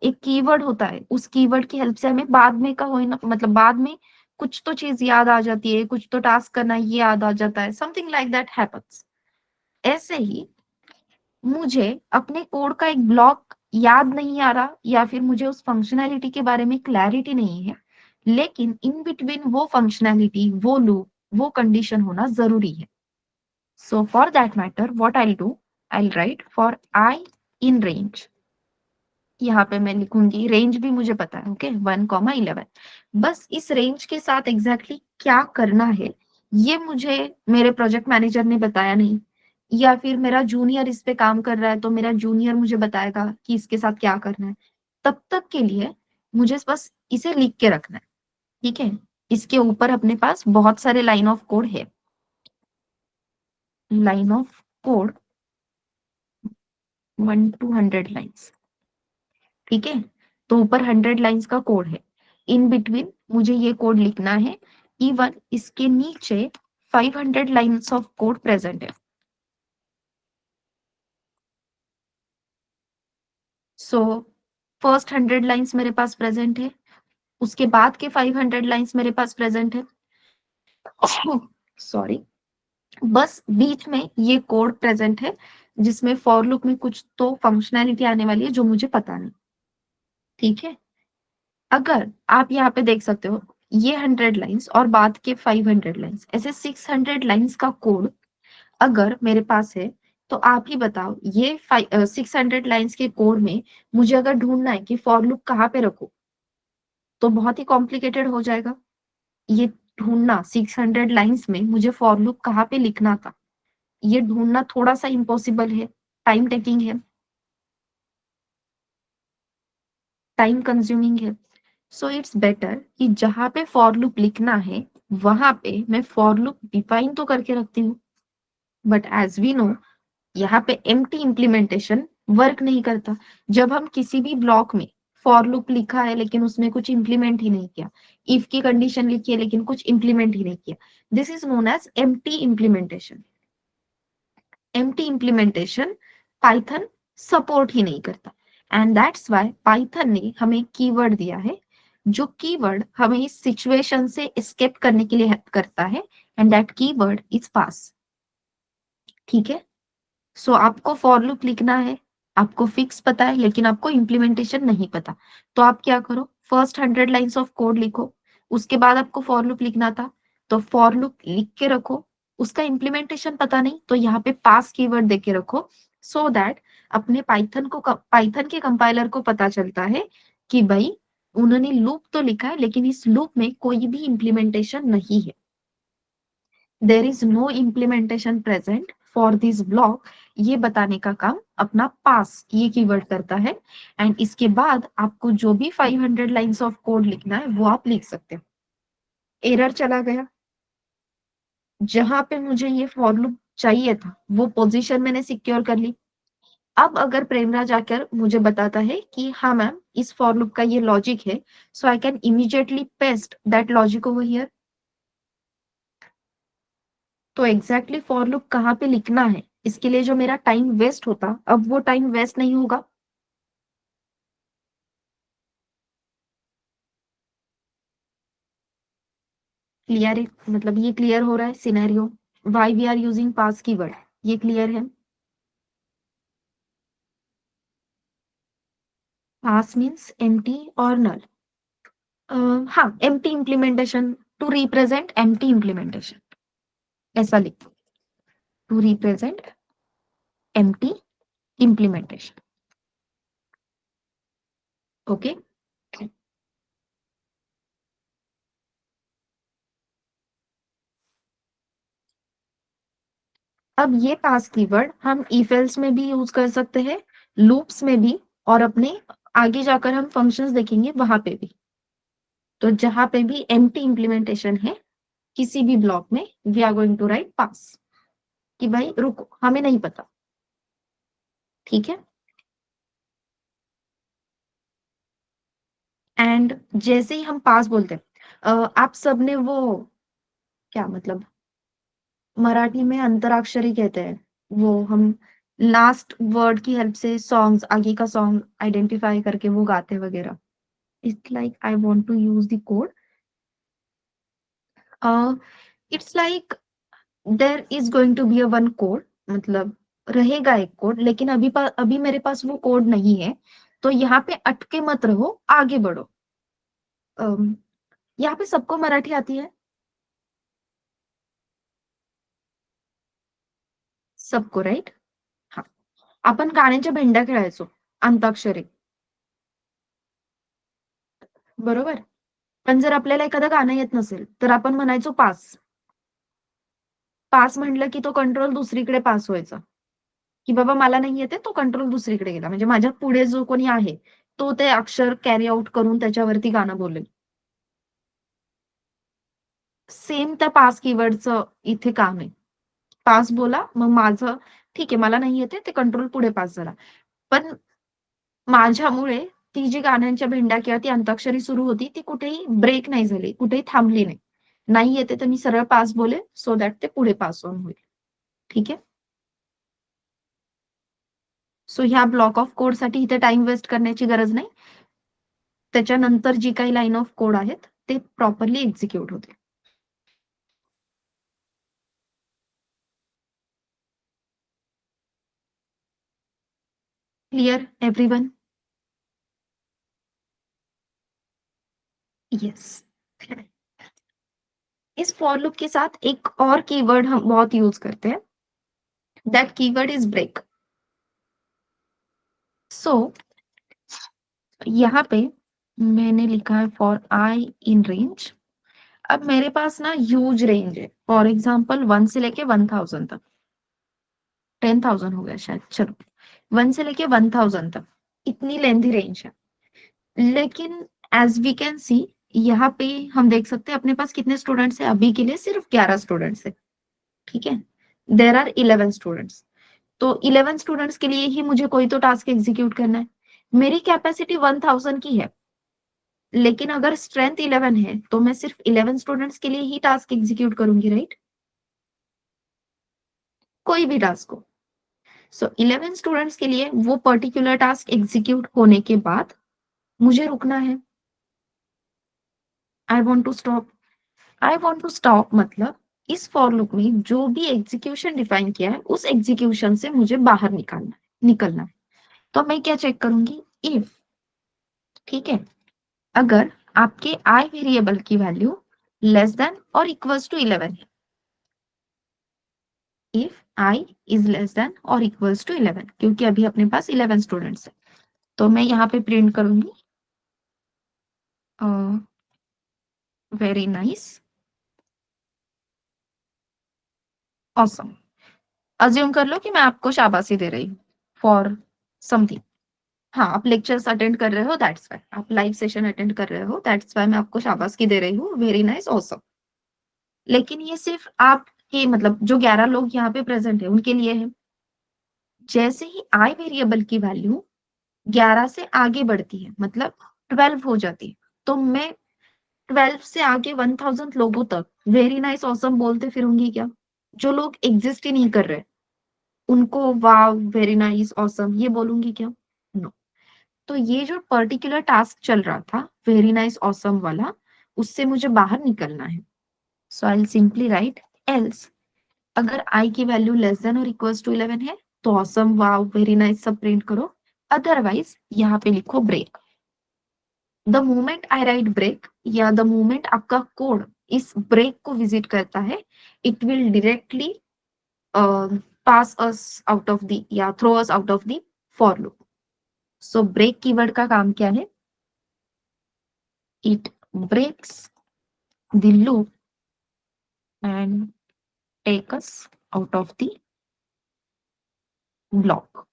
एक कीवर्ड होता है, उस कीवर्ड की हेल्प से हमें बाद में का हो ना, मतलब बाद में कुछ तो चीज याद आ जाती है, कुछ तो टास्क करना है, ये याद आ जाता है, समथिंग लाइक दैट हैपेंस। ऐसे ही मुझे अपने कोड का एक ब्लॉक याद नहीं आ रहा, या फिर मुझे उस फंक्शनैलिटी के बारे में क्लैरिटी नहीं है, लेकिन इन बिटवीन वो फंक्शनैलिटी, वो लूप, वो कंडीशन होना जरूरी है। So for that matter, what I'll do, I'll write for I in range. यहाँ पे मैं लिखूंगी, रेंज भी मुझे पता है, ओके, 1,11। बस इस रेंज के साथ एग्जैक्टली क्या करना है, ये मुझे मेरे प्रोजेक्ट मैनेजर ने बताया नहीं, या फिर मेरा जूनियर इस पे काम कर रहा है तो मेरा जूनियर मुझे बताएगा कि इसके साथ क्या करना है। तब तक के लिए मुझे बस इसे लिख के रखना है, ठीक है। इसके ऊपर अपने पास बहुत सारे लाइन ऑफ कोड है, line of code 1 to 100 lines, ठीक है। तो ऊपर 100 लाइन्स का कोड है, इन बिटवीन मुझे ये कोड लिखना है, इवन इसके नीचे 500 लाइन्स ऑफ कोड प्रेजेंट है। सो फर्स्ट 100 लाइन्स मेरे पास प्रेजेंट है, उसके बाद के 500 लाइन्स मेरे पास प्रेजेंट है। सॉरी, बस बीच में ये कोड प्रेजेंट है, जिसमें फॉर लूप में कुछ तो फंक्शनैलिटी आने वाली है जो मुझे पता नहीं, ठीक है। अगर आप यहाँ पे देख सकते हो, ये 100 लाइन्स और बाद के 500 लाइन्स, ऐसे 600 लाइन्स का कोड अगर मेरे पास है, तो आप ही बताओ, ये 600 लाइन्स के कोड में मुझे अगर ढूंढना है कि फॉर लूप कहाँ पे रखूं, तो बहुत ही कॉम्प्लिकेटेड हो जाएगा। ये ढूंढना 600 लाइन्स में मुझे फॉर लूप कहाँ पे लिखना था, ये ढूंढना थोड़ा सा इम्पॉसिबल है, टाइम टेकिंग है, टाइम कंज्यूमिंग है। सो इट्स बेटर कि जहां पे फॉर लूप लिखना है, वहां पे मैं फॉर लूप डिफाइन तो करके रखती हूँ, बट एज वी नो, यहाँ पे एम्प्टी इम्प्लीमेंटेशन वर्क नहीं करता। जब हम किसी भी ब्लॉक में फॉर लूप लिखा है लेकिन उसमें कुछ इंप्लीमेंट ही नहीं किया, इफ की कंडीशन लिखी है लेकिन कुछ इंप्लीमेंट ही नहीं किया, this is known as empty implementation. Empty implementation Python support ही नहीं करता, एंड दैट्स व्हाई पाइथन ने हमें कीवर्ड दिया है, जो कीवर्ड हमें इस सिचुएशन से एस्केप करने के लिए हेल्प करता है, and that keyword is pass, ठीक है। सो आपको फॉर लूप लिखना है, आपको फिक्स पता है लेकिन आपको इम्प्लीमेंटेशन नहीं पता, तो आप क्या करो, फर्स्ट 100 लाइन्स ऑफ कोड लिखो, उसके बाद आपको फॉर लूप लिखना था, तो फॉर लूप लिख के रखो। उसका इम्प्लीमेंटेशन पता नहीं तो यहाँ पे पास कीवर्ड दे के रखो, सो दैट अपने पाइथन के कंपाइलर को पता चलता है कि भाई उन्होंने लूप तो लिखा है लेकिन इस लूप में कोई भी इम्प्लीमेंटेशन नहीं है, there is no implementation present for this block, ये बताने का काम अपना पास ये कीवर्ड करता है। एंड इसके बाद आपको जो भी 500 लाइन्स ऑफ कोड लिखना है वो आप लिख सकते हो। एरर चला गया, जहां पे मुझे ये फॉर लूप चाहिए था वो पोजीशन मैंने सिक्योर कर ली। अब अगर प्रेमराज आकर मुझे बताता है कि हाँ मैम, इस फॉर लूप का ये लॉजिक है, so I can immediately paste that logic over here. तो एग्जैक्टली फॉर लूप कहाँ पे लिखना है, इसके लिए जो मेरा टाइम वेस्ट होता, अब वो टाइम वेस्ट नहीं होगा। क्लियर है, मतलब ये क्लियर हो रहा है scenario, why we are using pass keyword, ये क्लियर है। पास मीन्स एम्प्टी और नल। हाँ, empty implementation, to represent empty implementation, ऐसा लिखो, to represent empty implementation, okay. अब ये पास कीवर्ड हम इफ एल्स में भी यूज कर सकते हैं, लूप्स में भी, और अपने आगे जाकर हम फंक्शंस देखेंगे वहां पे भी। तो जहां पे भी एम्प्टी इंप्लीमेंटेशन है किसी भी ब्लॉक में, we are going to write pass, कि भाई रुको हमें नहीं पता। ठीक है। एंड जैसे ही हम पास बोलते हैं, आप सबने वो, क्या मतलब, मराठी में अंतराक्षरी कहते हैं, वो हम लास्ट वर्ड की हेल्प से सॉन्ग्स, आगे का सॉन्ग आइडेंटिफाई करके वो गाते वगैरह। It's like I want to use the code, it's like there is going to be a one code, मतलब रहेगा एक कोड, लेकिन अभी मेरे पास वो कोड नहीं है। तो यहाँ पे अटके मत रहो, आगे बढ़ो। अम, यहाँ पे सबको मराठी आती है? सबको, राईट? हा. आपण गाण्याच्या भेंड्या खेळायचो, अंताक्षरी, बरोबर? पण जर आपल्याला एखादं गाणं येत नसेल तर आपण म्हणायचो पास. पास म्हटलं की तो कंट्रोल दुसरीकडे पास व्हायचा, की बाबा मला नाही येते, तो कंट्रोल दुसरीकडे गेला, म्हणजे माझ्या पुढे जो कोणी आहे तो ते अक्षर कॅरी आउट करून त्याच्यावरती गाणं बोलेल. सेम त्या पास कीवर्डचं इथे काम आहे. पास बोला, मग माझं ठीक आहे, मला नाही येते, ते कंट्रोल पुढे पास झाला. पण माझ्यामुळे ती जी गाण्यांच्या भेंड्या किंवा ती अंताक्षरी सुरू होती ती कुठेही ब्रेक नाही झाली, कुठेही थांबली नाही. नाही येते तर मी सरळ पास बोले, सो दॅट ते पुढे पास ऑन होईल. ठीक आहे. सो ह्या ब्लॉक ऑफ कोड साठी इथे टाइम वेस्ट करण्याची गरज नाही. त्याच्यानंतर जी काही लाईन ऑफ कोड आहेत ते प्रॉपरली एक्झिक्यूट होते. Clear everyone? यस। इस फॉर लूप के साथ एक और कीवर्ड हम बहुत यूज करते हैं, दैट कीवर्ड इज ब्रेक. सो यहाँ पे मैंने लिखा है फॉर आई इन रेंज. अब मेरे पास ना ह्यूज रेंज है, फॉर एग्जाम्पल 1 से लेके 1000 तक, 10,000 हो गया शायद, चलो 1 से लेके 1000 तक, इतनी लेंथी रेंज है. लेकिन एज वी कैन सी, यहाँ पे हम देख सकते हैं अपने पास कितने स्टूडेंट्स है, अभी के लिए सिर्फ 11 स्टूडेंट्स है. ठीक है. There are 11 students. तो 11 स्टूडेंट्स के लिए ही मुझे कोई तो टास्क एग्जीक्यूट करना है. मेरी कैपेसिटी 1000 की है, लेकिन अगर स्ट्रेंथ 11 है तो मैं सिर्फ 11 स्टूडेंट्स के लिए ही टास्क एग्जीक्यूट करूंगी, राइट? कोई भी टास्क हो. सो 11 स्टूडेंट्स के लिए वो पर्टिकुलर टास्क एग्जीक्यूट होने के बाद मुझे रुकना है. I want to stop. I want to stop मतलब इस फॉर लूप में जो भी एग्जीक्यूशन डिफाइन किया है उस एग्जीक्यूशन से मुझे बाहर निकलना है. तो मैं क्या चेक करूंगी? इफ, ठीक है, अगर आपके आई वेरिएबल की वैल्यू लेस देन और इक्वल्स टू 11 है, if I is less than और इक्वल्स टू 11, क्योंकि अभी अपने पास 11 स्टूडेंट्स है, तो मैं यहाँ पे प्रिंट करूंगी वेरी नाइस ऑसम. अज्यूम कर लो कि मैं आपको शाबाशी दे रही हूँ फॉर समथिंग. हाँ, आप लेक्चर्स अटेंड कर रहे हो, दैट्स वाई. आप लाइव सेशन अटेंड कर रहे हो, दैट्स वाई मैं आपको शाबाशी दे रही हूँ, वेरी नाइस ऑसम. लेकिन ये सिर्फ आपके, मतलब जो 11 लोग यहाँ पे प्रेजेंट है उनके लिए है. जैसे ही आई वेरिएबल की वैल्यू 11 से आगे बढ़ती है, मतलब 12 हो जाती है, तो मैं 12 से आगे 1000 लोगों तक वेरी नाइस ऑसम बोलते फिरूंगी क्या? जो लोग एग्जिस्ट ही नहीं कर रहे उनको वाव वेरी नाइस ऑसम ये बोलूंगी क्या? नो. तो ये जो पर्टिकुलर टास्क चल रहा था वेरी नाइस ऑसम वाला, उससे मुझे बाहर निकलना है. So I simply write else. अगर आई की वैल्यू लेस देन और इक्वल्स टू 11 है तो ऑसम वाव वेरी नाइस सब प्रिंट करो. अदरवाइज यहाँ पे लिखो break. The moment I write break, या द मोमेंट आपका कोड इस ब्रेक को विजिट करता है, it will directly pass us out of the, या throw us out of the for loop. So break keyword का काम क्या है? It breaks the loop and take us out of the block.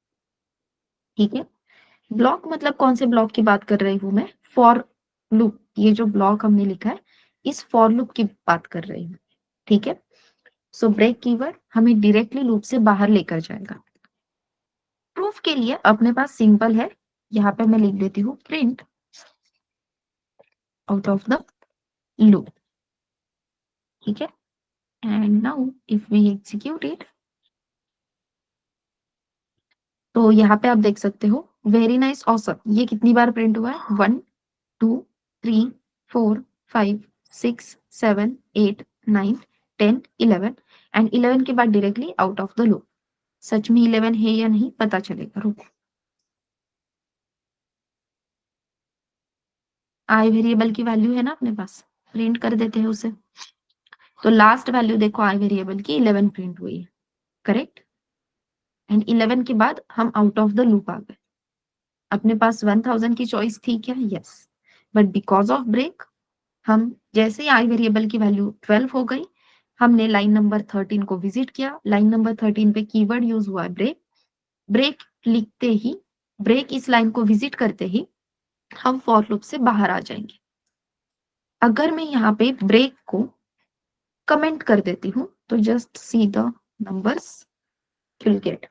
ठीक है, ब्लॉक मतलब कौन से ब्लॉक की बात कर रही हूं मैं? For loop. ये जो ब्लॉक हमने लिखा है, इस फॉर लूप की बात कर रही हूँ। ठीक है, सो ब्रेक कीवर्ड हमें डायरेक्टली लूप से बाहर लेकर जाएगा। प्रूफ के लिए अपने पास सिंपल है, यहाँ पे मैं लिख देती हूँ print out of the loop. ठीक है, and now if we execute it, तो यहाँ पे आप देख सकते हो वेरी नाइस ऑसम, ये कितनी बार प्रिंट हुआ है? 1 2 3 4 5 6 7 8 9 10 11, एंड 11 के बाद directly out of the loop. सच में 11 है या नहीं पता चलेगा, रुको। आई वेरिएबल की वैल्यू है ना अपने पास, प्रिंट कर देते हैं उसे। तो लास्ट वैल्यू देखो आई वेरिएबल की 11 प्रिंट हुई है, करेक्ट। एंड 11 के बाद हम आउट ऑफ द लूप आ गए। अपने पास 1000 की चॉइस थी क्या? Yes, but because of break, हम जैसे ही आई वेरिएबल की वैल्यू 12 हो गई, हमने लाइन नंबर 13 को विजिट किया। लाइन नंबर 13 पे कीवर्ड यूज हुआ है ब्रेक। ब्रेक लिखते ही, ब्रेक इस लाइन को विजिट करते ही हम फॉर लूप से बाहर आ जाएंगे। अगर मैं यहाँ पे ब्रेक को कमेंट कर देती हूँ, तो just see the numbers will get.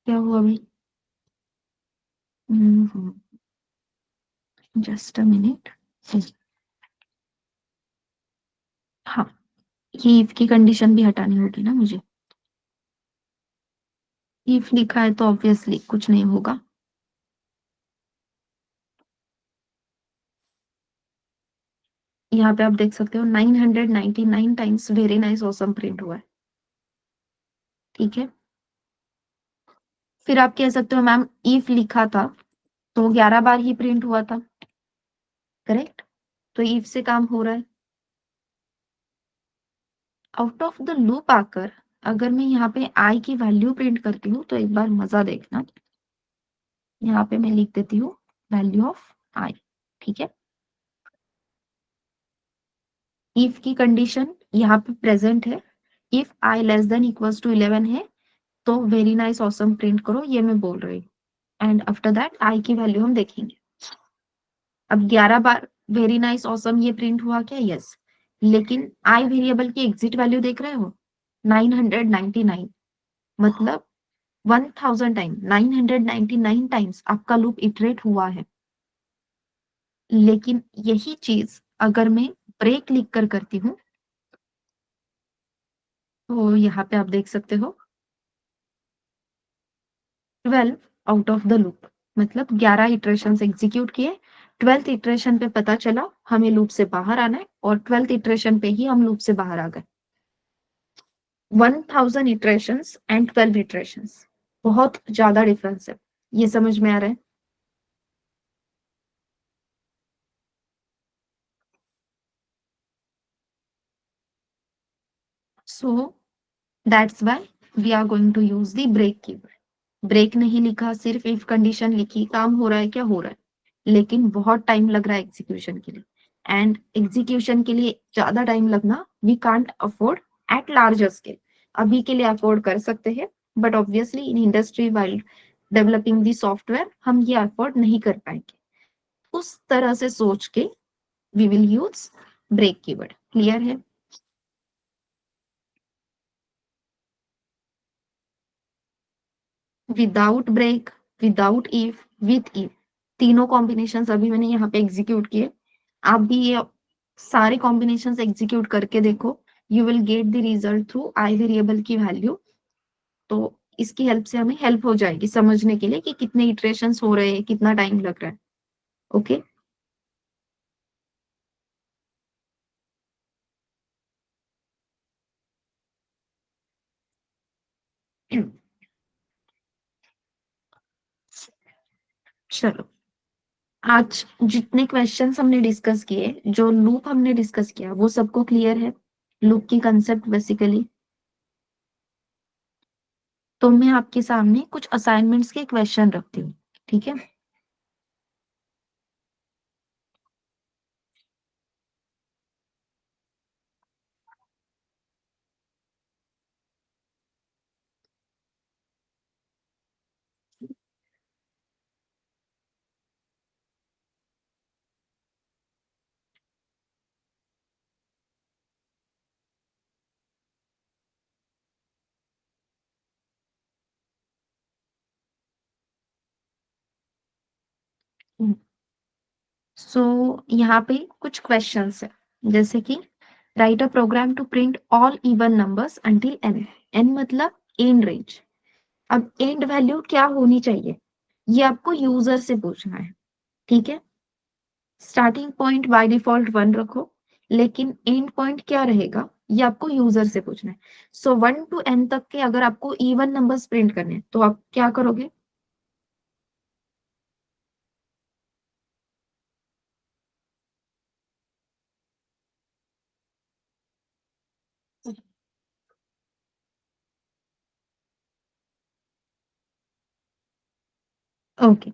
क्या हुआ अभी? Just a minute. हाँ, ये इफ की कंडीशन भी हटानी होगी ना मुझे। इफ लिखा है तो ऑब्वियसली कुछ नहीं होगा। यहाँ पे आप देख सकते हो 999 times very nice awesome print हुआ है। ठीक है, फिर आप कह सकते हो मैम इफ लिखा था तो 11 बार ही प्रिंट हुआ था, करेक्ट। तो इफ से काम हो रहा है। आउट ऑफ द लूप आकर अगर मैं यहाँ पे आई की वैल्यू प्रिंट करती हूँ, तो एक बार मजा देखना। यहाँ पे मैं लिख देती हूँ वैल्यू ऑफ आई। ठीक है, इफ की कंडीशन यहाँ पे प्रेजेंट है। If I less than equals to 11 है, तो वेरी नाइस ऑसम प्रिंट करो, ये मैं बोल रही हूँ। एंड आफ्टर दैट आई की वैल्यू हम देखेंगे। अब 11 बार वेरी नाइस ऑसम ये प्रिंट हुआ क्या? यस, लेकिन आई वेरिएबल की एग्जिट वैल्यू देख रहे हो? 999, मतलब 1000 टाइम, 999 टाइम्स आपका लूप इटरेट हुआ है। लेकिन यही चीज अगर मैं ब्रेक लिख कर करती हूँ, तो यहाँ पे आप देख सकते हो 12 आउट ऑफ द लूप, मतलब 11 इटरेशन एग्जीक्यूट किए। 12th इटरेशन पे पता चला हमें लूप से बाहर आना है, और 12th इटरेशन पे ही हम लूप से बाहर आ गए। 1000 इटरेशंस एंड 12 इटरेशंस, बहुत ज्यादा डिफरेंस है। ये समझ में आ रहा है? So that's why we are going to use the break keyword. Break नहीं लिखा, सिर्फ इफ कंडीशन लिखी, काम हो रहा है क्या? हो रहा है, लेकिन बहुत टाइम लग रहा है एग्जीक्यूशन के लिए। एंड एग्जीक्यूशन के लिए ज्यादा टाइम लगना we can't afford at larger scale. अभी के लिए अफोर्ड कर सकते हैं, but obviously in industry while developing the software हम ये अफोर्ड नहीं कर पाएंगे। उस तरह से सोच के we will use break keyword. Clear है? Without break, without if, with if, तीनों कॉम्बिनेशंस अभी मैंने यहाँ पे एग्जीक्यूट किए। आप भी ये सारे कॉम्बिनेशंस एग्जीक्यूट करके देखो, you will get the result through I variable की वैल्यू। तो इसकी हेल्प से हमें हेल्प हो जाएगी समझने के लिए कि कितने इटरेशंस हो रहे हैं, कितना टाइम लग रहा है। ओके, चलो। आज जितने क्वेश्चंस हमने डिस्कस किए, जो लूप हमने डिस्कस किया, वो सबको क्लियर है? लूप की कंसेप्ट बेसिकली। तो मैं आपके सामने कुछ असाइनमेंट्स के क्वेश्चन रखती हूँ। ठीक है, सो यहाँ पे कुछ क्वेश्चंस है, जैसे कि write a program to print all even numbers until n. N मतलब एंड रेंज। अब एंड वैल्यू क्या होनी चाहिए, ये आपको यूजर से पूछना है, ठीक है। स्टार्टिंग पॉइंट बाय डिफॉल्ट 1 रखो, लेकिन एंड पॉइंट क्या रहेगा ये आपको यूजर से पूछना है। सो 1 to n तक के अगर आपको इवन नंबर्स प्रिंट करने हैं तो आप क्या करोगे? ओके,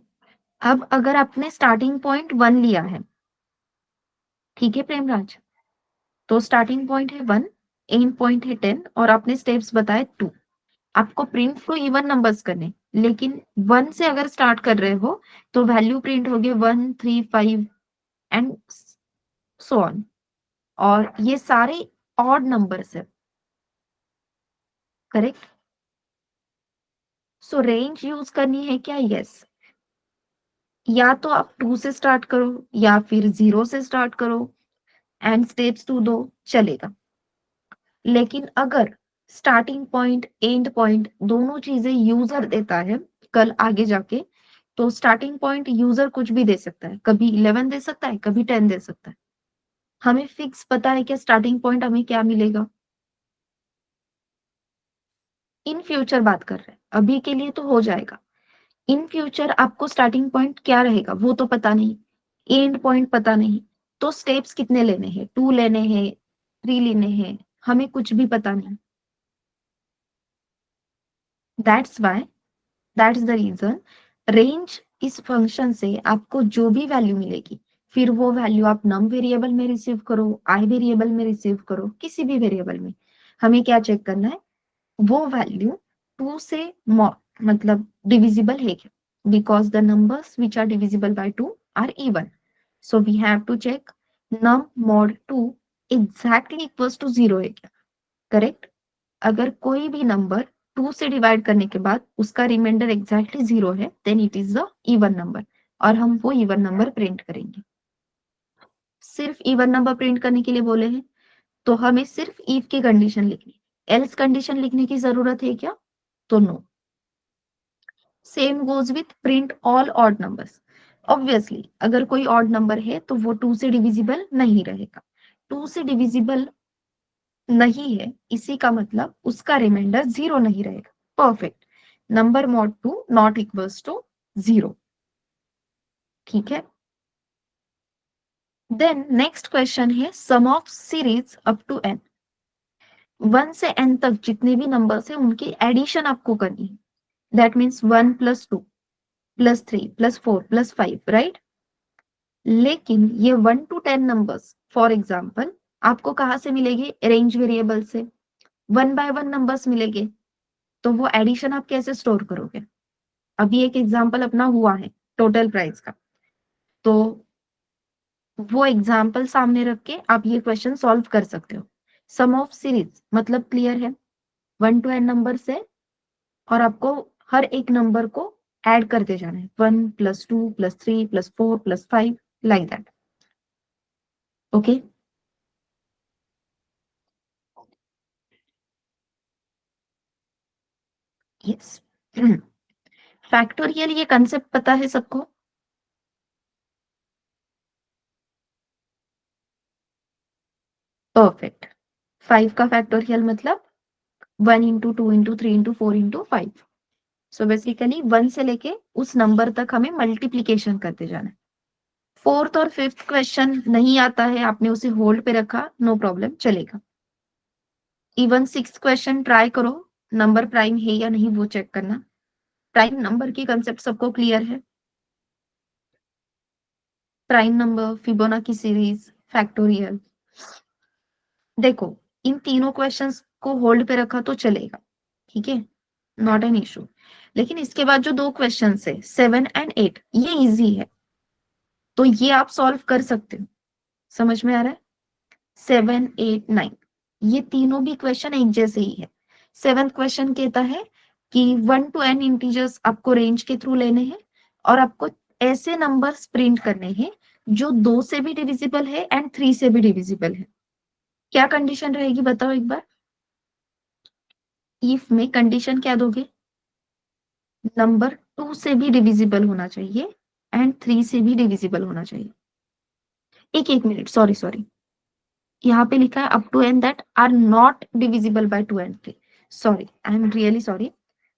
अब अगर आपने स्टार्टिंग पॉइंट 1 लिया है, ठीक है प्रेमराज, तो स्टार्टिंग पॉइंट है 1, एंड पॉइंट है 10 और आपने स्टेप्स बताए 2। आपको प्रिंट तो इवन नंबर्स करने, लेकिन 1 से अगर स्टार्ट कर रहे हो तो वैल्यू प्रिंट होगी 1, 3, 5 एंड सो ऑन। और ये सारे ऑड नंबर्स है, करेक्ट। सो रेंज यूज करनी है क्या? यस। या तो आप 2 से स्टार्ट करो या फिर 0 से स्टार्ट करो एंड स्टेप्स 2 दो, चलेगा। लेकिन अगर स्टार्टिंग पॉइंट एंड पॉइंट दोनों चीजें यूजर देता है कल आगे जाके, तो स्टार्टिंग पॉइंट यूजर कुछ भी दे सकता है, कभी 11 दे सकता है, कभी 10 दे सकता है। हमें फिक्स पता है कि स्टार्टिंग पॉइंट हमें क्या मिलेगा। इन फ्यूचर बात कर रहे हैं, अभी के लिए तो हो जाएगा। इन फ्यूचर आपको स्टार्टिंग पॉइंट क्या रहेगा वो तो पता नहीं, एंड पॉइंट पता नहीं, तो स्टेप्स कितने लेने हैं? 2 लेने हैं, 3 लेने हैं, हमें कुछ भी पता नहीं। That's why, that's the reason range इस फंक्शन से आपको जो भी वैल्यू मिलेगी, फिर वो वैल्यू आप नम वेरिएबल में रिसीव करो, आई वेरिएबल में रिसीव करो, किसी भी वेरिएबल में, हमें क्या चेक करना है? वो वैल्यू 2 से मतलब डिविजिबल है क्या, because the numbers which are divisible by 2 are even. So we have to check num mod 2 exactly equals to 0 है क्या, करेक्ट। अगर कोई भी नंबर 2 से डिवाइड करने के बाद उसका रिमाइंडर एग्जैक्टली 0 है, then it is the even number, और हम वो इवन नंबर प्रिंट करेंगे। सिर्फ इवन नंबर प्रिंट करने के लिए बोले हैं तो हमें सिर्फ इफ की कंडीशन लिखनी, एल्स कंडीशन लिखने की जरूरत है क्या? तो no. Same goes with print all odd numbers. Obviously अगर कोई ऑड नंबर है तो वो 2 से डिविजिबल नहीं रहेगा। 2 से डिविजिबल नहीं है, इसी का मतलब उसका रिमाइंडर 0 नहीं रहेगा। Perfect. Number mod 2 not equals to 0, ठीक है। देन नेक्स्ट क्वेश्चन है sum of series up to n। 1 से n तक जितने भी नंबर्स है उनकी एडिशन आपको करनी है। That means 1 + 2 + 3 + 4 + 5, right. लेकिन ये 1 to 10 नंबर्स फॉर एग्जाम्पल आपको कहाँ से मिलेगी? रेंज वेरिएबल से। 1 by 1 नंबर्स मिलेंगे, तो वो एडिशन आप कैसे स्टोर करोगे? अभी एक एग्जाम्पल अपना हुआ है टोटल प्राइस का, तो वो एग्जाम्पल सामने रख के आप ये क्वेश्चन सॉल्व कर सकते हो। सम ऑफ सीरीज मतलब क्लियर है, 1 to n नंबर से, और आपको हर एक नंबर को ऐड करते जाना है, 1 + 2 + 3 + 4 + 5 like that. Okay, yes. Factorial ये कंसेप्ट पता है सबको? परफेक्ट। 5 का फैक्टोरियल मतलब 1 × 2 × 3 × 4 × 5। सो बेसिकली 1 से लेके उस नंबर तक हमें मल्टीप्लीकेशन करते जाना है। फोर्थ और फिफ्थ क्वेश्चन नहीं आता है, आपने उसे होल्ड पे रखा, नो प्रॉब्लम, चलेगा। इवन सिक्स क्वेश्चन ट्राई करो, नंबर प्राइम है या नहीं वो चेक करना। प्राइम नंबर की कंसेप्ट सबको क्लियर है? Prime number, Fibonacci series, factorial. देखो, इन तीनों क्वेश्चंस को होल्ड पे रखा तो चलेगा, ठीक है, नॉट एन इशू। लेकिन इसके बाद जो दो क्वेश्चन है 7 एंड 8, ये इजी है, तो ये आप सॉल्व कर सकते हो। समझ में आ रहा है? 7, 8, 9 ये तीनों भी क्वेश्चन एक जैसे ही है। सेवेंथ क्वेश्चन कहता है कि 1 to n इंटीजर्स आपको रेंज के थ्रू लेने हैं और आपको ऐसे नंबर्स प्रिंट करने हैं जो 2 से भी डिविजिबल है एंड 3 से भी डिविजिबल है। क्या कंडीशन रहेगी बताओ एक बार। इफ में कंडीशन क्या दोगे? नंबर 2 से भी डिविजिबल होना चाहिए एंड 3 से भी डिविजिबल होना चाहिए। एक मिनट, सॉरी सॉरी, यहाँ पे लिखा है up to n that are not divisible by 2 and 3। Sorry, I am really sorry.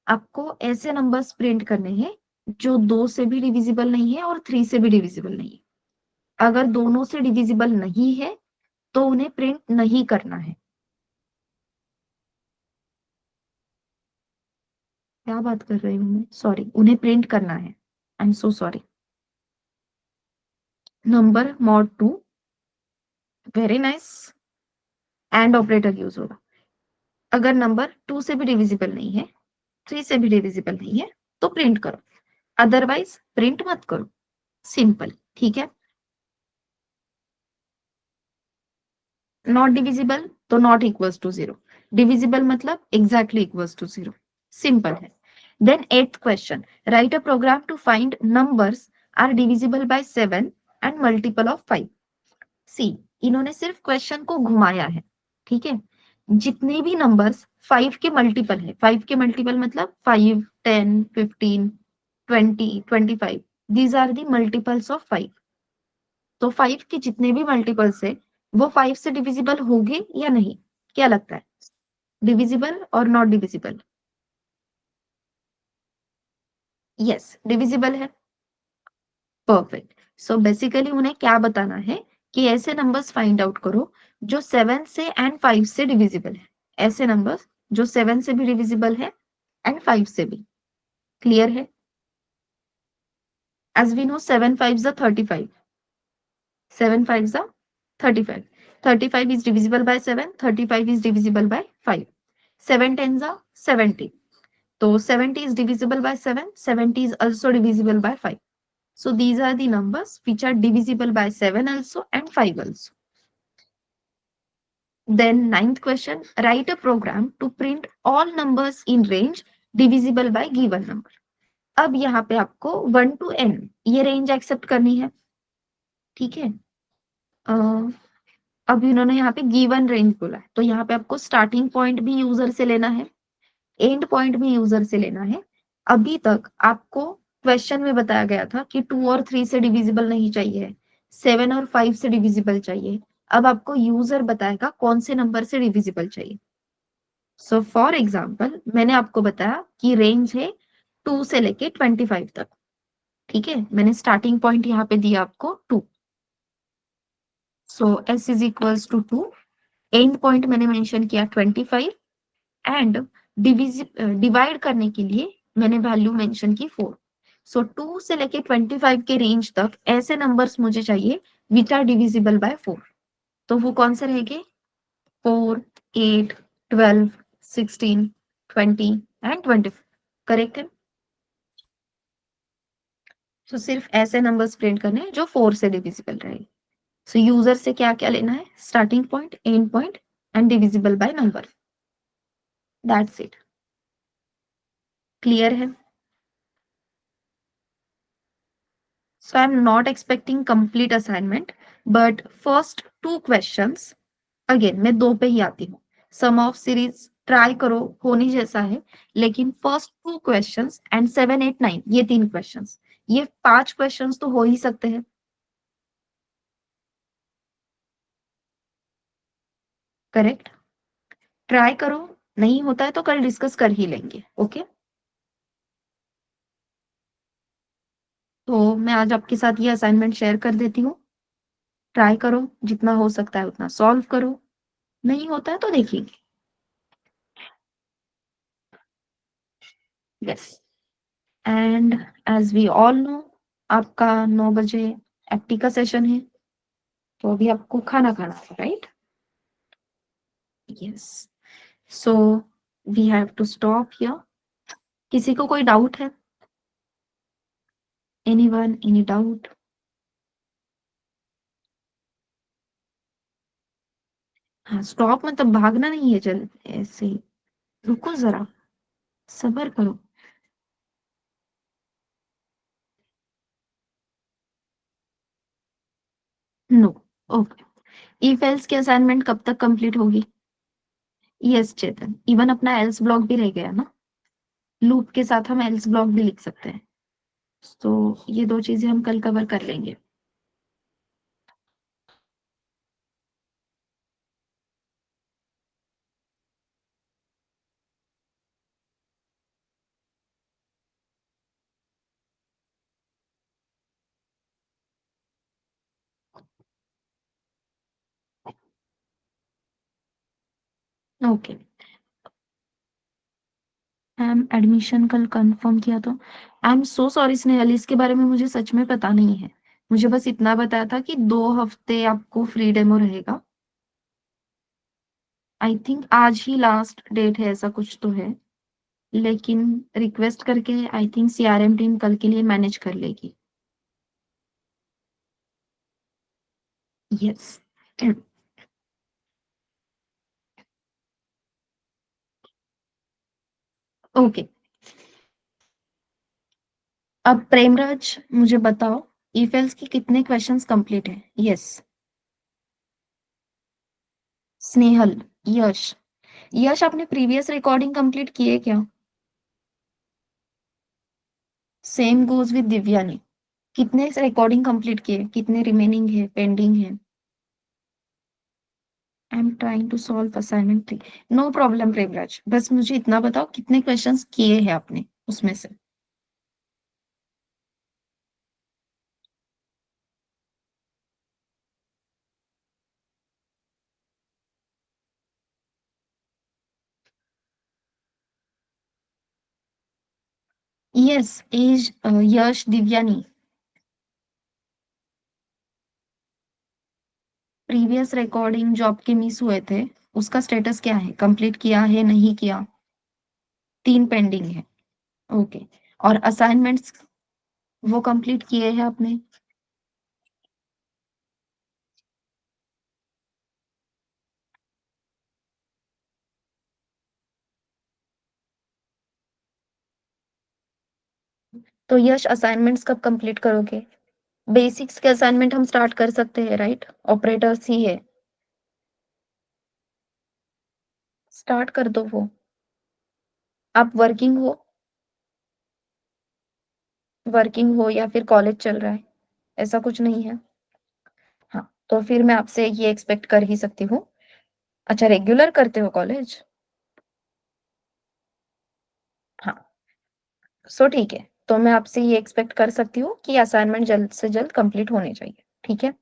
आपको ऐसे नंबर्स प्रिंट करने हैं जो 2 से भी डिविजिबल नहीं है और 3 से भी डिविजिबल नहीं है। अगर दोनों से डिविजिबल नहीं है तो उन्हें प्रिंट नहीं करना है। क्या बात कर रही हूँ मैं, सॉरी, उन्हें प्रिंट करना है। I am so sorry. Number mod 2, very nice, and operator use होगा। अगर नंबर 2 से भी डिविजिबल नहीं है, 3 से भी डिविजिबल नहीं है, तो प्रिंट करो, अदरवाइज प्रिंट मत करो। सिंपल, ठीक है। नॉट डिविजिबल तो नॉट इक्वल्स टू 0, डिविजिबल मतलब एग्जैक्टली इक्वल्स टू 0। सिंपल है। Then eighth question, write a program to find numbers are divisible by 7 and multiple of 5। See, इन्होंने सिर्फ क्वेश्चन को घुमाया है, ठीक है। जितने भी नंबर्स 5 के मल्टीपल है, 5 के मल्टीपल मतलब 5, 10, 15, 20, 25, these are the multiples of 5। तो 5 के जितने भी मल्टीपल्स है वो 5 से डिविजिबल होंगे या नहीं? क्या लगता है, डिविजिबल और नॉट डिविजिबल? यस, डिविजिबल है। परफेक्ट। सो बेसिकली उन्हें क्या बताना है कि ऐसे नंबर्स फाइंड आउट करो जो 7 से एंड 5 से डिविजिबल है। ऐसे नंबर्स जो 7 से भी डिविजिबल है एंड 5 से भी। क्लियर है? As we know 7 5 35, 7 5 35, 35 is divisible by 7, 35 is divisible by 5, 7 10 70, so 70 is divisible by 7, 70 is also divisible by 5. So these are the numbers which are divisible by 7 also and 5 also. Then ninth question, write a program to print all numbers in range divisible by given number. अब यहाँ पे आपको 1 to n ये range accept करनी है, ठीक है। अब इन्होंने यहाँ पे गिवन रेंज बोला है, तो यहाँ पे आपको स्टार्टिंग पॉइंट भी यूजर से लेना है, एंड पॉइंट भी यूजर से लेना है। अभी तक आपको क्वेश्चन में बताया गया था कि 2 और 3 से डिविजिबल नहीं चाहिए, 7 और 5 से डिविजिबल चाहिए। अब आपको यूजर बताएगा कौन से नंबर से डिविजिबल चाहिए। सो फॉर एग्जाम्पल मैंने आपको बताया कि रेंज है 2 से लेके 25 तक, ठीक है। मैंने स्टार्टिंग पॉइंट यहाँ पे दिया आपको 2, so s is equals to 2, and point मैंने मेंशन किया 25 एंड डिवाइड करने के लिए मैंने वैल्यू मेंशन की 4। सो 2 से लेके 25 के रेंज तक ऐसे नंबर्स मुझे चाहिए विच आर डिविजिबल बाय 4। तो वो कौन से रहेंगे? 4, 8, 12, 16, 20 एंड 25। करेक्ट है। तो सिर्फ ऐसे नंबर्स प्रिंट करने हैं जो 4 से डिविजिबल रहे। सो यूजर से क्या क्या लेना है? Starting point, end point and divisible by number. That's it. Clear है? So I'm not expecting complete assignment, but first two questions, again मैं दो पे ही आती हूँ। सम ऑफ सीरीज ट्राई करो, होनी जैसा है, लेकिन फर्स्ट टू क्वेश्चंस एंड 7 8 9 ये तीन क्वेश्चंस, ये 5 क्वेश्चंस तो हो ही सकते हैं। करेक्ट? ट्राई करो, नहीं होता है तो कल डिस्कस कर ही लेंगे। ओके, तो मैं आज आपके साथ ये असाइनमेंट शेयर कर देती हूँ। ट्राई करो, जितना हो सकता है उतना सॉल्व करो, नहीं होता है तो देखेंगे। Yes, and as we all know आपका 9 बजे एप्टी का सेशन है, तो अभी आपको खाना खाना है, right? Yes, so we have to stop here. किसी को कोई डाउट है? Anyone, any doubt? हाँ, स्टॉप मतलब भागना नहीं है, चल ऐसे ही। रुको जरा, सब्र करो। नो। ओके। इफ एल्स की असाइनमेंट कब तक कंप्लीट होगी? यस चेतन, इवन अपना एल्स ब्लॉक भी रह गया ना, लूप के साथ हम एल्स ब्लॉक भी लिख सकते हैं, तो ये दो चीजें हम कल कवर कर लेंगे। ओके। मैम एडमिशन कल कंफर्म किया तो I am so sorry Snehal, इसके बारे में मुझे सच में पता नहीं है। मुझे बस इतना बताया था कि 2 हफ्ते आपको फ्री डेमो रहेगा। आई थिंक आज ही लास्ट डेट है, ऐसा कुछ तो है, लेकिन रिक्वेस्ट करके आई थिंक सीआरएम टीम कल के लिए मैनेज कर लेगी। यस। ओके। अब प्रेमराज मुझे बताओ, ईफेल्स की कितने क्वेश्चंस कंप्लीट हैं? यस। स्नेहल। यश। यश आपने प्रीवियस रिकॉर्डिंग कंप्लीट की है क्या? सेम गोज विद दिव्या ने। कितने रिकॉर्डिंग कंप्लीट किए, कितने रिमेनिंग है, पेंडिंग है? I am trying to solve assignment 3। No problem Premraj, बस मुझे इतना बताओ कितने क्वेश्चंस किए हैं आपने उसमें से? यस। एज यश दिव्यानी। प्रीवियस रिकॉर्डिंग जो आपके मिस हुए थे, उसका स्टेटस क्या है? कंप्लीट किया है, नहीं किया? 3 पेंडिंग है। ओके। और असाइनमेंट्स वो कंप्लीट किए हैं आपने? तो यश असाइनमेंट्स कब कंप्लीट करोगे? बेसिक्स के असाइनमेंट हम स्टार्ट कर सकते हैं, राइट? ऑपरेटर्स ही है, स्टार्ट कर दो वो। आप वर्किंग हो या फिर कॉलेज चल रहा है, ऐसा कुछ नहीं है? हाँ, तो फिर मैं आपसे ये एक्सपेक्ट कर ही सकती हूँ। अच्छा, रेगुलर करते हो कॉलेज? हाँ, सो ठीक है, तो मैं आपसे ये एक्सपेक्ट कर सकती हूँ कि असाइनमेंट जल्द से जल्द कंप्लीट होने चाहिए, ठीक है?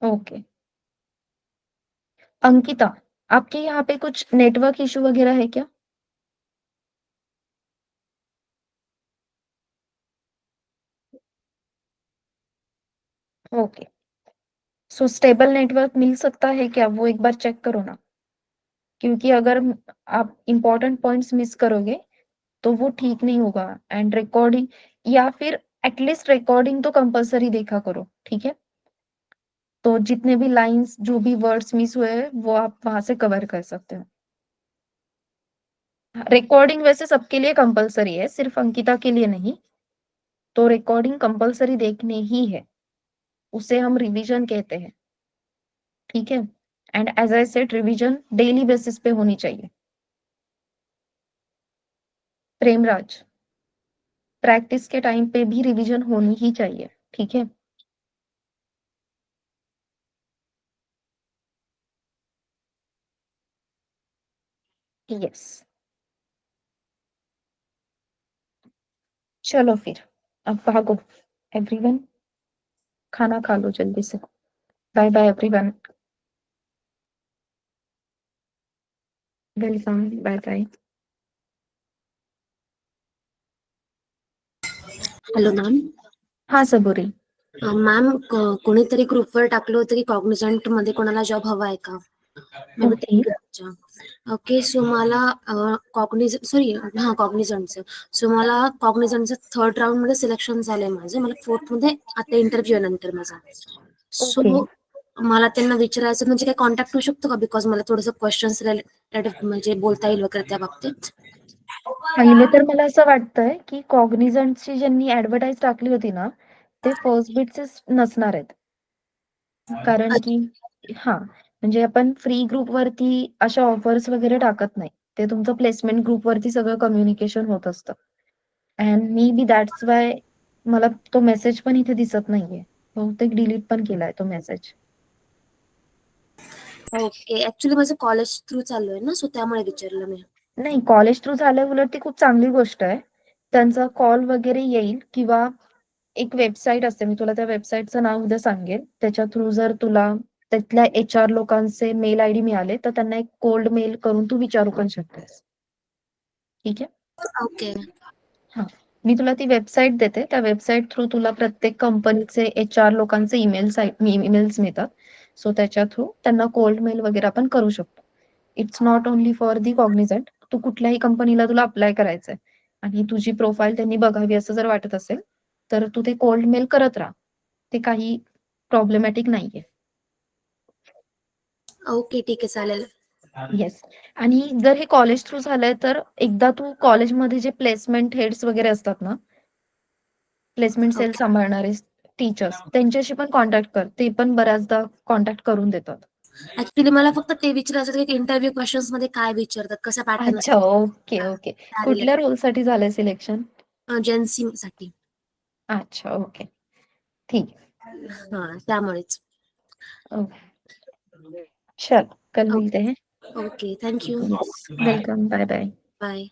ओके। अंकिता, आपके यहाँ पे कुछ नेटवर्क इशू वगैरह है क्या? ओके। सो स्टेबल नेटवर्क मिल सकता है क्या, वो एक बार चेक करो ना, क्योंकि अगर आप इंपॉर्टेंट पॉइंट्स मिस करोगे तो वो ठीक नहीं होगा। एंड रिकॉर्डिंग, या फिर एटलीस्ट रिकॉर्डिंग तो कंपलसरी देखा करो, ठीक है? तो जितने भी लाइंस, जो भी वर्ड्स मिस हुए हैं, वो आप वहां से कवर कर सकते हो। रिकॉर्डिंग वैसे सबके लिए कंपलसरी है, सिर्फ अंकिता के लिए नहीं। तो रिकॉर्डिंग कंपलसरी देखनी ही है, उसे हम रिवीजन कहते हैं, ठीक है? And as I said, revision daily basis पे होनी चाहिए। प्रेमराज, प्रैक्टिस के टाइम पे भी रिवीजन होनी ही चाहिए, ठीक है? यस। चलो फिर, अब भागो एवरीवन, खाना खा लो जल्दी से। Bye bye everyone. Welcome, bye bye. Hello ma'am. हाँ सबुरी। मॅम, कोणीतरी ग्रुपवर टाकलं होतं की कॉग्निझंट मध्ये कोणाला जॉब हवा आहे का? May be okay. ओके. सो मला कॉग्निझंटचं. सो मला कॉग्निझंटचं 3rd राऊंड मध्ये सिलेक्शन झालंय माझं. मला 4th मध्ये आता इंटरव्ह्यू आहे नंतर माझा. ओके। सो मला त्यांना विचारायचं, म्हणजे काही कॉन्टॅक्ट होऊ शकतो का? बिकॉज मला थोडंसं क्वेश्चन्स रिलेटेड म्हणजे बोलता येईल वगैरे त्या बाबतीत. पहिले तर मला असं वाटतंय की कॉग्निझंटची ज्यांनी ऍडव्हर्टाईज टाकली होती ना, ते फर्स्ट बीटचे नसणार आहेत. कारण की म्हणजे आपण फ्री ग्रुप वरती अशा ऑफर्स वगैरे टाकत नाही. ते तुमचं प्लेसमेंट ग्रुप वरती सगळं कम्युनिकेशन होत असतं. And may be that's why मला तो मेसेज पण इथे दिसत नाहीये. बहुतेक डिलीट पण केलाय तो मेसेज. ओके. ऍक्च्युली माझं कॉलेज थ्रू चालू आहे ना, सो त्यामुळे विचारलं मी. नाही, कॉलेज थ्रू झालं उलट ती खूप चांगली गोष्ट आहे. त्यांचा कॉल वगैरे येईल किंवा एक वेबसाईट असते, मी तुला त्या वेबसाईटचं नाव उद्या सांगेन. त्याच्या थ्रू जर तुला तिथल्या HR लोकांचे मेल आयडी मिळाले तर त्यांना एक कोल्ड मेल करून तू विचारू पण शकतेस. ठीक आहे? ओके. मी तुला ती वेबसाईट देते. त्या वेबसाईट थ्रू तुला प्रत्येक कंपनीचे HR लोकांचे ईमेल्स मिळतात. सो त्याच्या थ्रू त्यांना कोल्ड मेल वगैरे आपण करू शकतो. It's not only for the cognisant. तू कुठल्याही कंपनीला तुला अप्लाय करायचंय आणि तुझी प्रोफाईल त्यांनी बघावी असं जर वाटत असेल तर तू ते कोल्ड मेल करत राहा. ते काही प्रॉब्लेमॅटिक नाहीये. ओके, ठीक आहे, चालेल. येस. आणि जर हे कॉलेज थ्रू झालंय तर एकदा तू कॉलेजमध्ये जे प्लेसमेंट हेड्स वगैरे असतात ना, प्लेसमेंट सेल ओके. सांभाळणारे टीचर्स, त्यांच्याशी पण कॉन्टॅक्ट कर. ते पण बऱ्याचदा कॉन्टॅक्ट करून देतात. ऍक्च्युली मला फक्त ते विचारायचं होतं की इंटरव्ह्यू क्वेश्चन्स मध्ये काय विचारतात, कसा पॅटर्न अच्छा, ओके ओके. त्या कुठल्या रोलसाठी झालंय सिलेक्शन? एजन्सी साठी. अच्छा, ओके. ठीक त्यामुळेच. ओके. चल, कल मिलते हैं. Okay, thank you. Yes, welcome. Bye bye. Bye.